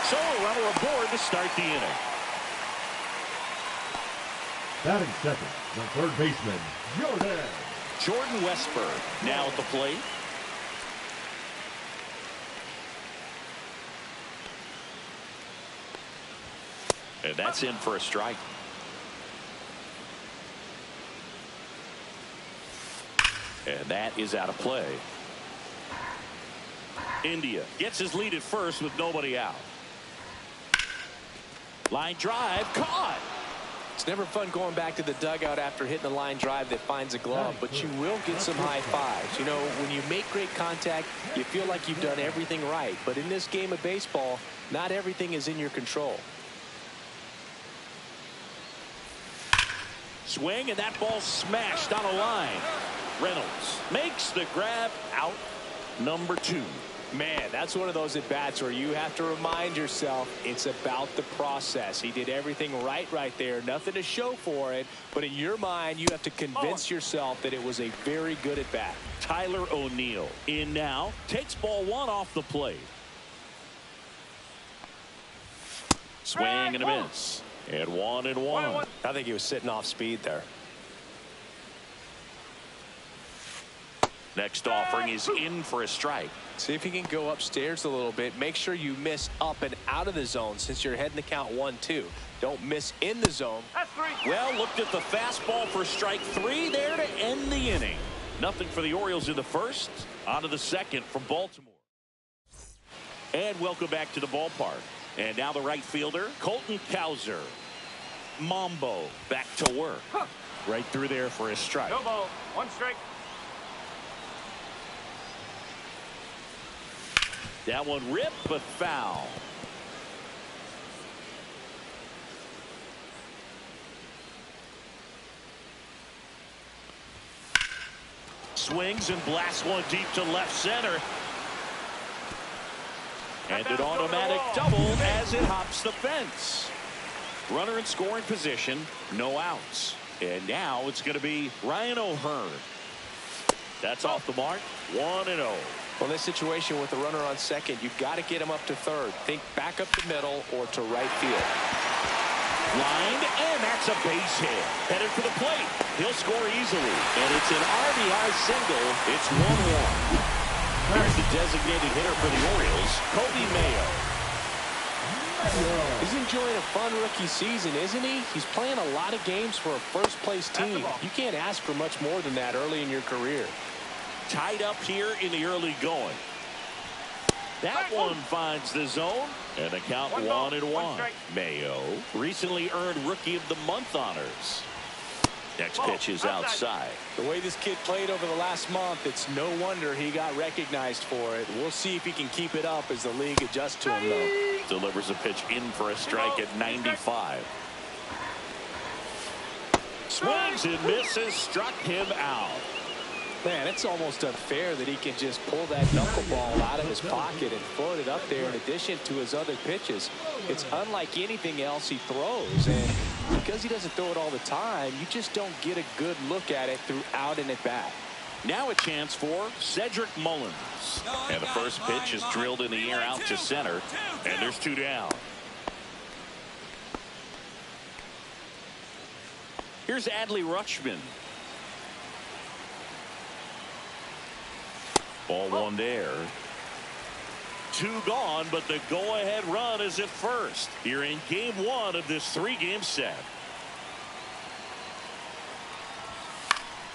So a runner aboard to start the inning. Batting second, the third baseman, Jordan Westburg now at the plate. And that's in for a strike. And that is out of play. India gets his lead at first with nobody out. Line drive, caught. It's never fun going back to the dugout after hitting a line drive that finds a glove, but you will get some high fives. You know, when you make great contact, you feel like you've done everything right. But in this game of baseball, not everything is in your control. Swing, and that ball smashed on a line. Reynolds makes the grab, out number 2. Man, that's one of those at-bats where you have to remind yourself it's about the process. He did everything right there. Nothing to show for it. But in your mind, you have to convince yourself that it was a very good at-bat. Tyler O'Neill in now. Takes ball 1 off the plate. Swing and a miss. And 1-1. I think he was sitting off speed there. Next offering is in for a strike. See if you can go upstairs a little bit. Make sure you miss up and out of the zone since you're heading to count 1-2. Don't miss in the zone. Well, looked at the fastball for strike 3 there to end the inning. Nothing for the Orioles in the first. On to the second from Baltimore. And welcome back to the ballpark. And now the right fielder, Colton Cowser. Mambo back to work. Right through there for a strike. No ball. 1 strike. That one ripped, but foul. Swings and blasts one deep to left center. And an automatic double as it hops the fence. Runner in scoring position, no outs. And now it's going to be Ryan O'Hearn. That's off the mark, 1-0. Well, this situation with the runner on second, you've got to get him up to third. Think back up the middle or to right field. Lined, and that's a base hit. Headed for the plate. He'll score easily. And it's an RBI single. It's 1-1. Here's the designated hitter for the Orioles, Kobe Mayo. He's enjoying a fun rookie season, isn't he? He's playing a lot of games for a first-place team. You can't ask for much more than that early in your career. Tied up here in the early going. That one finds the zone, and the count 1-1. Mayo recently earned Rookie of the Month honors. Next pitch is outside. The way this kid played over the last month, it's no wonder he got recognized for it. We'll see if he can keep it up as the league adjusts to him, though. Delivers a pitch in for a strike at 95. Swings and misses, struck him out. Man, it's almost unfair that he can just pull that knuckleball out of his pocket and float it up there in addition to his other pitches. It's unlike anything else he throws, and because he doesn't throw it all the time, you just don't get a good look at it throughout an at-bat. Now a chance for Cedric Mullins. And the first pitch is drilled in the air out to center, and there's 2 down. Here's Adley Rutschman. Ball one there. 2 gone, but the go-ahead run is at first. Here in game 1 of this 3-game set.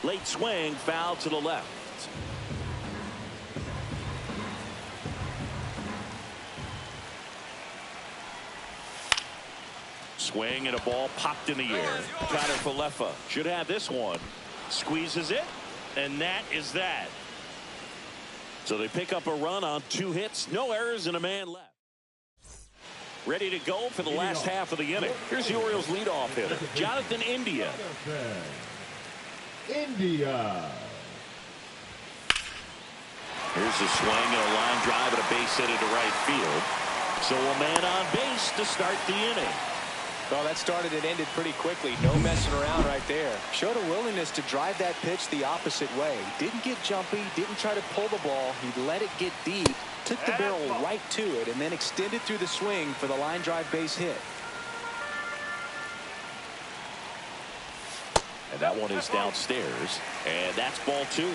Late swing, foul to the left. Swing and a ball popped in the air. Connor Falefa should have this one. Squeezes it, and that is that. So they pick up a run on 2 hits, no errors, and a man left. Ready to go for the last half of the inning. Here's the Orioles leadoff hitter, Jonathan India. India. Here's a swing and a line drive and a base hit into right field. So a man on base to start the inning. Well, that started and ended pretty quickly. No messing around right there. Showed a willingness to drive that pitch the opposite way. Didn't get jumpy, didn't try to pull the ball. He let it get deep, took the barrel right to it, and then extended through the swing for the line drive base hit. And that one is downstairs, and that's ball 2.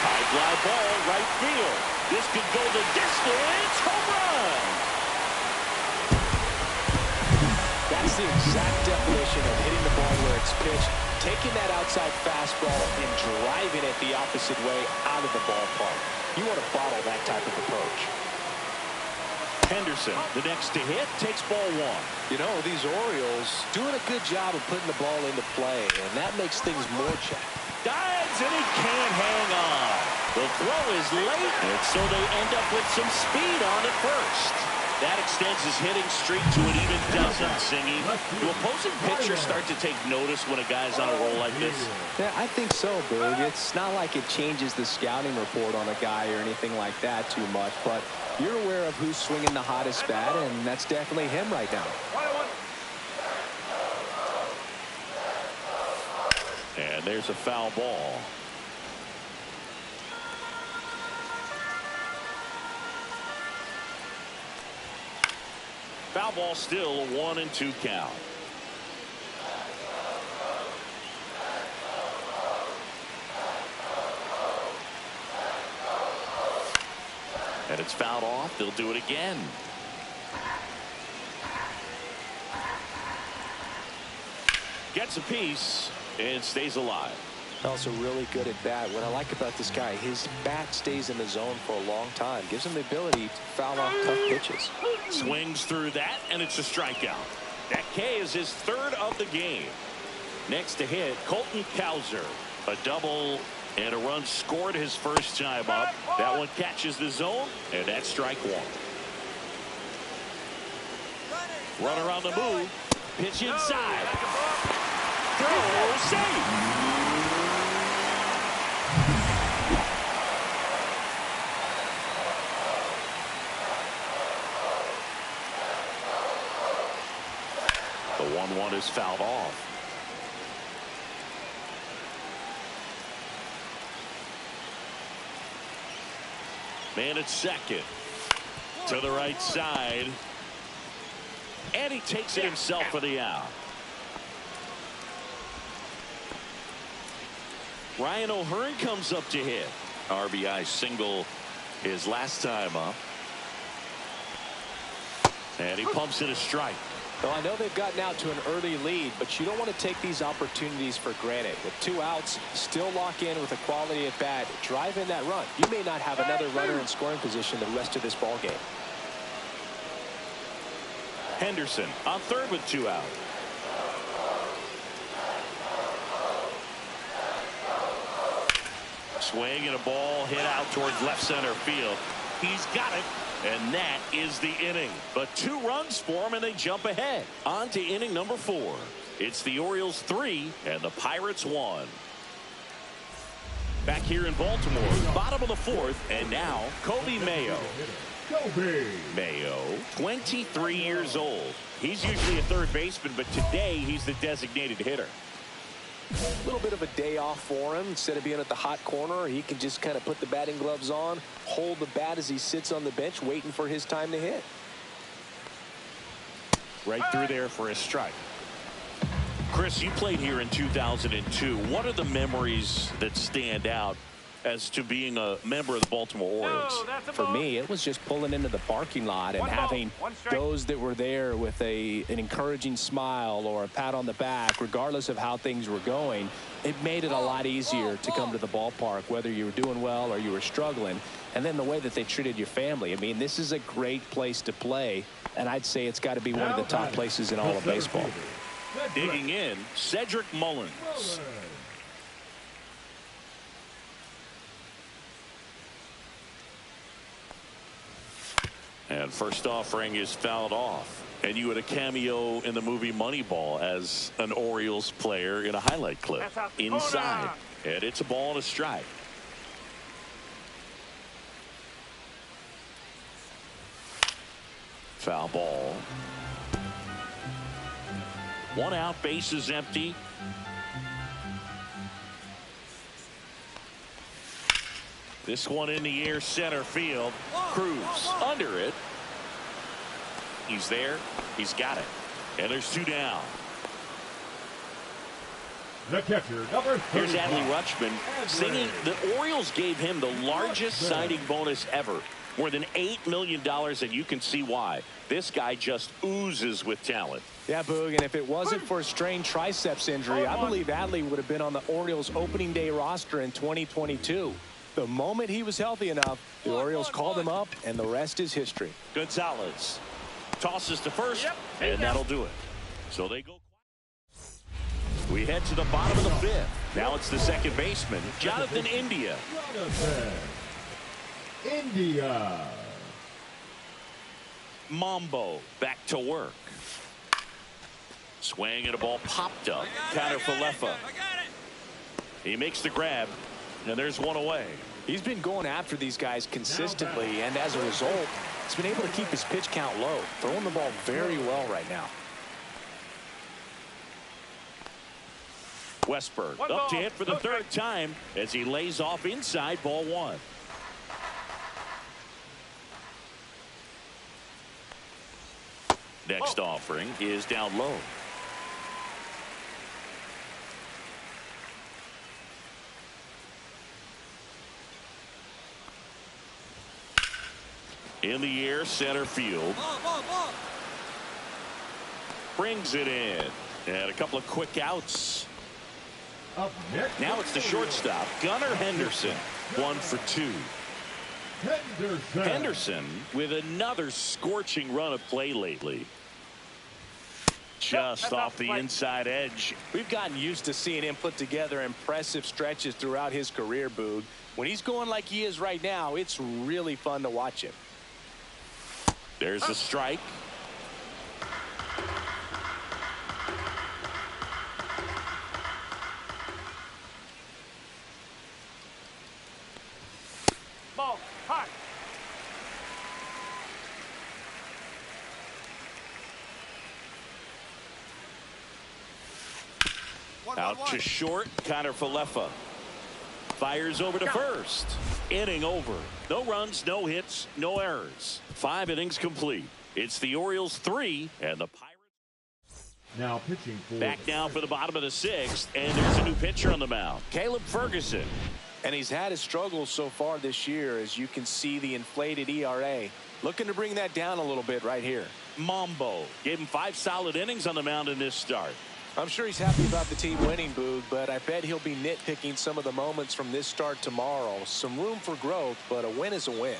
High fly ball, right field. This could go the distance. Home run. That's the exact definition of hitting the ball where it's pitched, taking that outside fastball and driving it the opposite way out of the ballpark. You want to bottle that type of approach. Henderson, the next to hit, takes ball 1. You know, these Orioles doing a good job of putting the ball into play, and that makes things more challenging. Dives, and he can't hang on. The throw is late, and so they end up with some speed on at first. That extends his hitting streak to an even dozen, Singy. Do opposing pitchers start to take notice when a guy's on a roll like this? Yeah, I think so, Boog. It's not like it changes the scouting report on a guy or anything like that too much, but you're aware of who's swinging the hottest bat, and that's definitely him right now. And there's a foul ball. Foul ball, still a 1-2 count. And it's fouled off. They'll do it again. Gets a piece and stays alive. Also really good at bat. What I like about this guy, his bat stays in the zone for a long time. Gives him the ability to foul off tough pitches. Swings through that, and it's a strikeout. That K is his 3rd of the game. Next to hit, Colton Cowser. A double and a run scored his first time up. That one catches the zone, and that's strike 1. Runner on the move. Pitch inside. Throw, safe. The 1-1 is fouled off. Man at second. To the right side. And he takes it himself for the out. Ryan O'Hearn comes up to hit. RBI single his last time up. And he pumps it a strike. Well, I know they've gotten out to an early lead, but you don't want to take these opportunities for granted. With 2 outs, still lock in with a quality at bat, drive in that run. You may not have another runner in scoring position the rest of this ball game. Henderson on third with 2 out. Swing and a ball hit out towards left center field. He's got it. And that is the inning. But 2 runs for him, and they jump ahead. On to inning number 4. It's the Orioles 3 and the Pirates 1. Back here in Baltimore, bottom of the 4th, and now Kobe Mayo. Mayo, 23 years old. He's usually a third baseman, but today he's the designated hitter. A little bit of a day off for him. Instead of being at the hot corner, he can just kind of put the batting gloves on, hold the bat as he sits on the bench waiting for his time to hit. Right through there for a strike. Chris, you played here in 2002. What are the memories that stand out as to being a member of the Baltimore Orioles? For me, it was just pulling into the parking lot and having those that were there with an encouraging smile or a pat on the back, regardless of how things were going. It made it a lot easier to come to the ballpark, whether you were doing well or you were struggling. And then the way that they treated your family. I mean, this is a great place to play, and I'd say it's got to be one of the top places in all of baseball. Digging in, Cedric Mullins. And first offering is fouled off. And you had a cameo in the movie Moneyball as an Orioles player in a highlight clip. Inside. And it's a ball and a strike. Foul ball. One out, base is empty. This one in the air, center field. Cruz under it. He's there. He's got it. And there's two down. The catcher, number 35. Here's Adley Rutschman singing. The Orioles gave him the largest signing bonus ever. More than $8 million, and you can see why. This guy just oozes with talent. Yeah, Boog, and if it wasn't for a strained triceps injury, I believe Adley would have been on the Orioles opening day roster in 2022. The moment he was healthy enough, the Orioles called him up, and the rest is history. Gonzalez tosses to first, and that'll do it. So they go. We head to the bottom of the fifth. Now it's the second baseman, Jonathan India. India. Mambo back to work. Swing and a ball popped up. Counter for Lefa. He makes the grab, and there's one away. He's been going after these guys consistently, and as a result, he's been able to keep his pitch count low, throwing the ball very well right now. Westberg up to hit for the third time as he lays off inside, ball one. Next offering is down low. In the air, center field. Brings it in. And a couple of quick outs. Up next. Now it's the shortstop, Gunnar Henderson. 1 for 2. Henderson with another scorching run of play lately. Just off the inside edge. We've gotten used to seeing him put together impressive stretches throughout his career, Boog. When he's going like he is right now, it's really fun to watch him. There's a strike. Ball, hot. Out to short, Connor Falefa. Fires over to first. Inning over. No runs, no hits, no errors. 5 innings complete. It's the Orioles 3 and the Pirates. Now pitching for. Back down for the bottom of the 6th, and there's a new pitcher on the mound, Caleb Ferguson. And he's had his struggles so far this year, as you can see the inflated ERA. Looking to bring that down a little bit right here. Mambo gave him 5 solid innings on the mound in this start. I'm sure he's happy about the team winning, Boog, but I bet he'll be nitpicking some of the moments from this start tomorrow. Some room for growth, but a win is a win.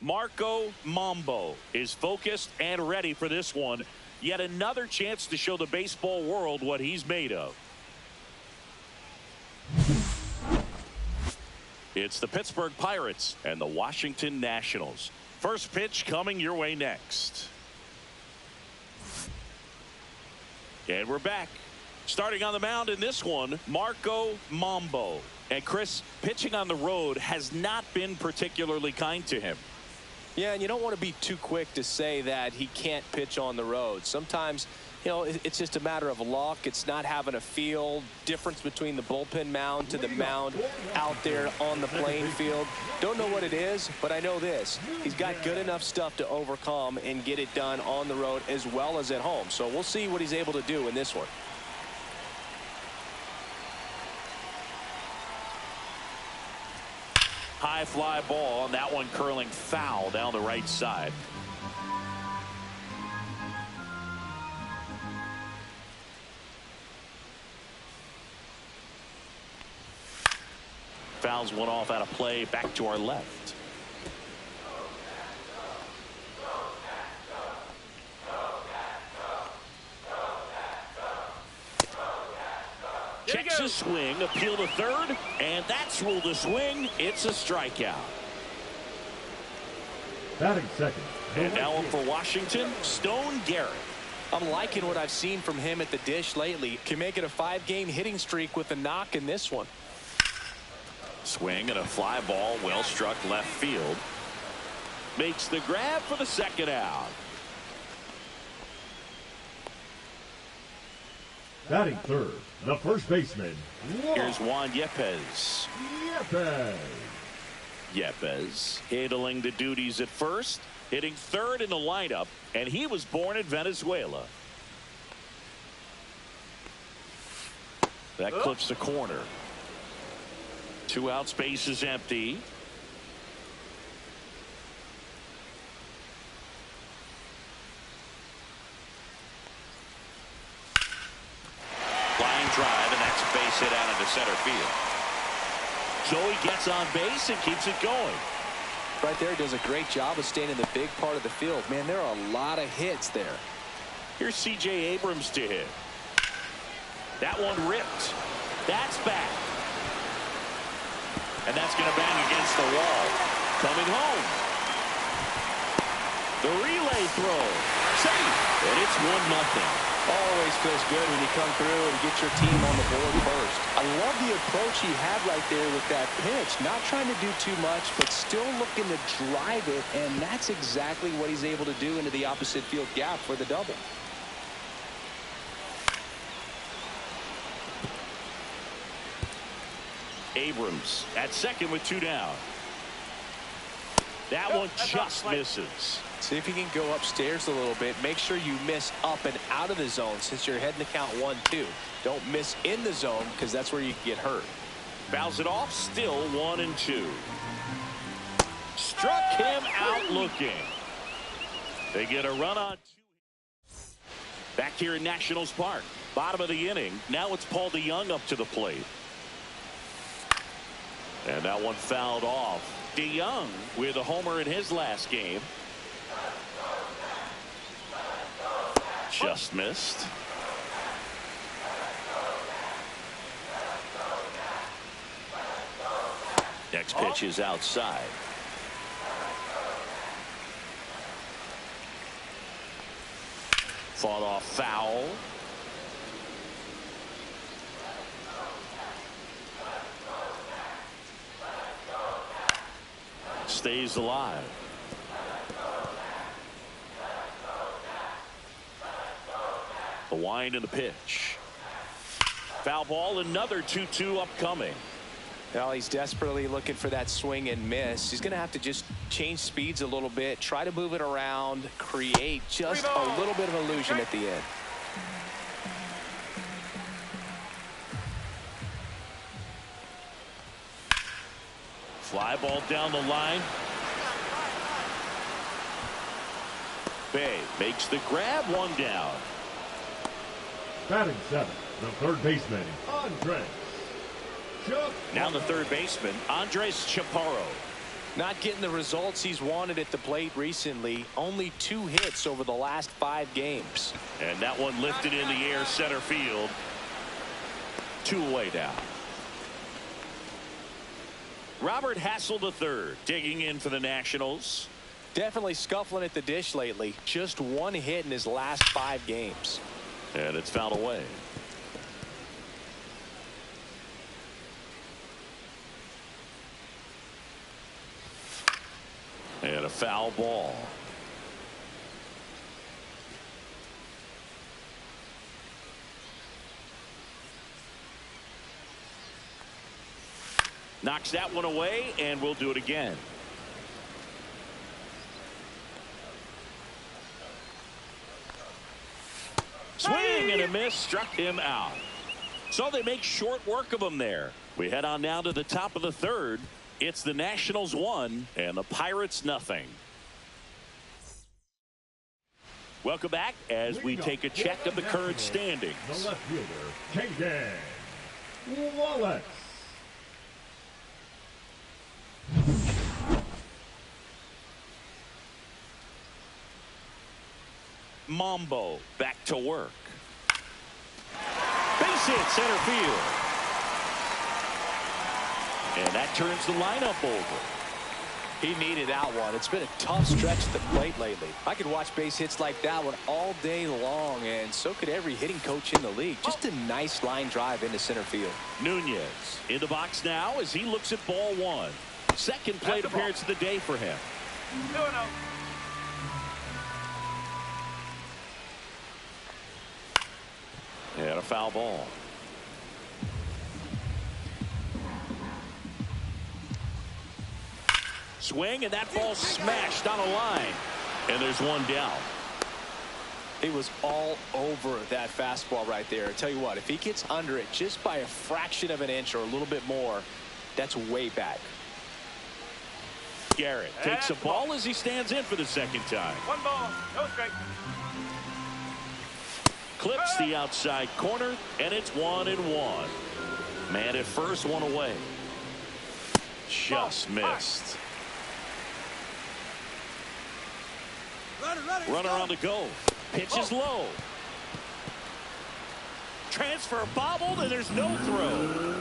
Marco Mambo is focused and ready for this one. Yet another chance to show the baseball world what he's made of. It's the Pittsburgh Pirates and the Washington Nationals. First pitch coming your way next. And we're back. Starting on the mound in this one, Marco Mambo. And Chris, pitching on the road has not been particularly kind to him. Yeah, and you don't want to be too quick to say that he can't pitch on the road. Sometimes, you know, it's just a matter of luck. It's not having a feel. Difference between the bullpen mound to the mound out there on the playing field. Don't know what it is, but I know this. He's got good enough stuff to overcome and get it done on the road as well as at home. So we'll see what he's able to do in this one. High fly ball, and that one curling foul down the right side. Fouls one off out of play, back to our left. Checks a swing, appeal to third, and that's ruled a swing. It's a strikeout. Batting second. And now up for Washington, Stone Garrett. I'm liking what I've seen from him at the dish lately. Can make it a 5-game hitting streak with a knock in this one. Swing and a fly ball, well struck left field. Makes the grab for the second out. Batting third, the first baseman. Here's Juan Yepez. Yepez handling the duties at first, hitting third in the lineup, and he was born in Venezuela. That clips the corner. 2 outs, base is empty. Line drive, and that's a base hit out into center field. Joey gets on base and keeps it going. Right there, does a great job of staying in the big part of the field. Man, there are a lot of hits there. Here's C.J. Abrams to hit. That one ripped. That's back. And that's going to bang against the wall. Coming home. The relay throw. Safe. And it's 1-0. Always feels good when you come through and get your team on the board first. I love the approach he had right there with that pitch. Not trying to do too much, but still looking to drive it, and that's exactly what he's able to do into the opposite field gap for the double. Abrams at second with 2 down. That one just misses. See if you can go upstairs a little bit. Make sure you miss up and out of the zone since you're heading to count 1-2. Don't miss in the zone because that's where you can get hurt. Fouls it off, still 1-2. Struck him out looking. They get a run on 2. Back here in Nationals Park. Bottom of the inning. Now it's Paul DeYoung up to the plate. And that one fouled off. DeYoung with a homer in his last game. Just missed. Next pitch is outside. Fought off foul. Stays alive. The wind and the pitch. Foul ball, another 2-2 upcoming. Well, he's desperately looking for that swing and miss. He's going to have to just change speeds a little bit, try to move it around, create just a little bit of illusion at the end. Fly ball down the line. Bay makes the grab, 1 down. Batting seventh, the third baseman, Andres. Now the third baseman, Andres Chaparro. Not getting the results he's wanted at the plate recently. Only 2 hits over the last 5 games. And that one lifted in the air center field. 2 away now. Robert Hassel III digging in for the Nationals. Definitely scuffling at the dish lately. Just 1 hit in his last 5 games. And it's fouled away. And a foul ball. Knocks that one away, and we'll do it again. Swing and a miss, struck him out. So they make short work of him there. We head on now to the top of the 3rd. It's the Nationals 1 and the Pirates nothing. Welcome back as we take a check of the current standings. The left fielder, Caden Wallace. Mambo back to work. Base hit center field. And that turns the lineup over. He needed that one. It's been a tough stretch at the plate lately. I could watch base hits like that one all day long, and so could every hitting coach in the league. Just a nice line drive into center field. Nunez in the box now as he looks at ball 1. Second plate appearance of the day for him. 2-0. And a foul ball. Swing, and that ball smashed on a line. And there's one down. He was all over that fastball right there. I tell you what, if he gets under it just by a fraction of an inch or a little bit more, that's way back. Garrett takes a ball as he stands in for the second time. 1 ball, no strike. Clips the outside corner, and it's 1-1. Man at first, 1 away. Just missed. Runner on the go. Pitch is low. Transfer bobbled, and there's no throw.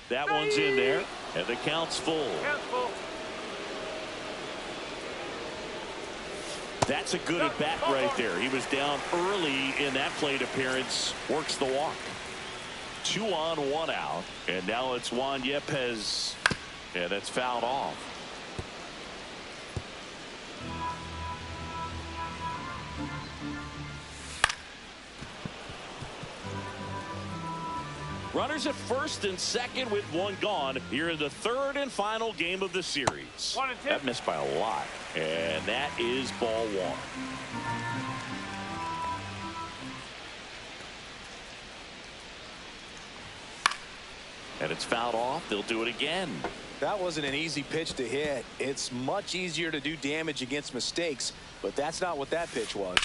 That one's in there, and the count's full. That's a good at bat right there. He was down early in that plate appearance. Works the walk. 2 on, 1 out, and now it's Juan Yepez, and that's fouled off. Runners at first and second with 1 gone here in the 3rd and final game of the series. 1 and 2. That missed by a lot, and that is ball 1. And it's fouled off. They'll do it again. That wasn't an easy pitch to hit. It's much easier to do damage against mistakes, but that's not what that pitch was.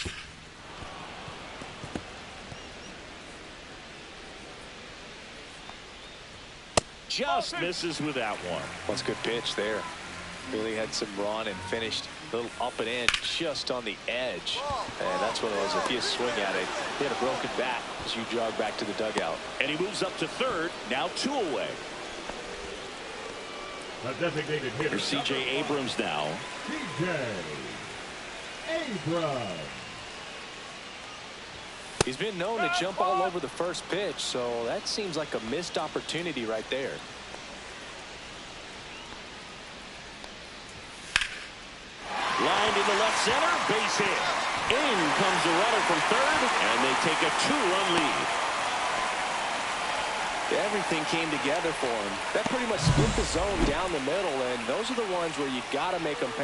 Just misses with that one. That's a good pitch there. Really had some run and finished a little up and in just on the edge. And that's what it was. If you swing at it, he had a broken bat as you jog back to the dugout. And he moves up to 3rd. Now 2 away. The designated hitter. Here's C.J. Abrams now. C.J. Abrams. He's been known to jump all over the first pitch, so that seems like a missed opportunity right there. Lined into left center, base hit. In comes the runner from 3rd, and they take a 2-run lead. Everything came together for him. That pretty much split the zone down the middle, and those are the ones where you got to make them pay.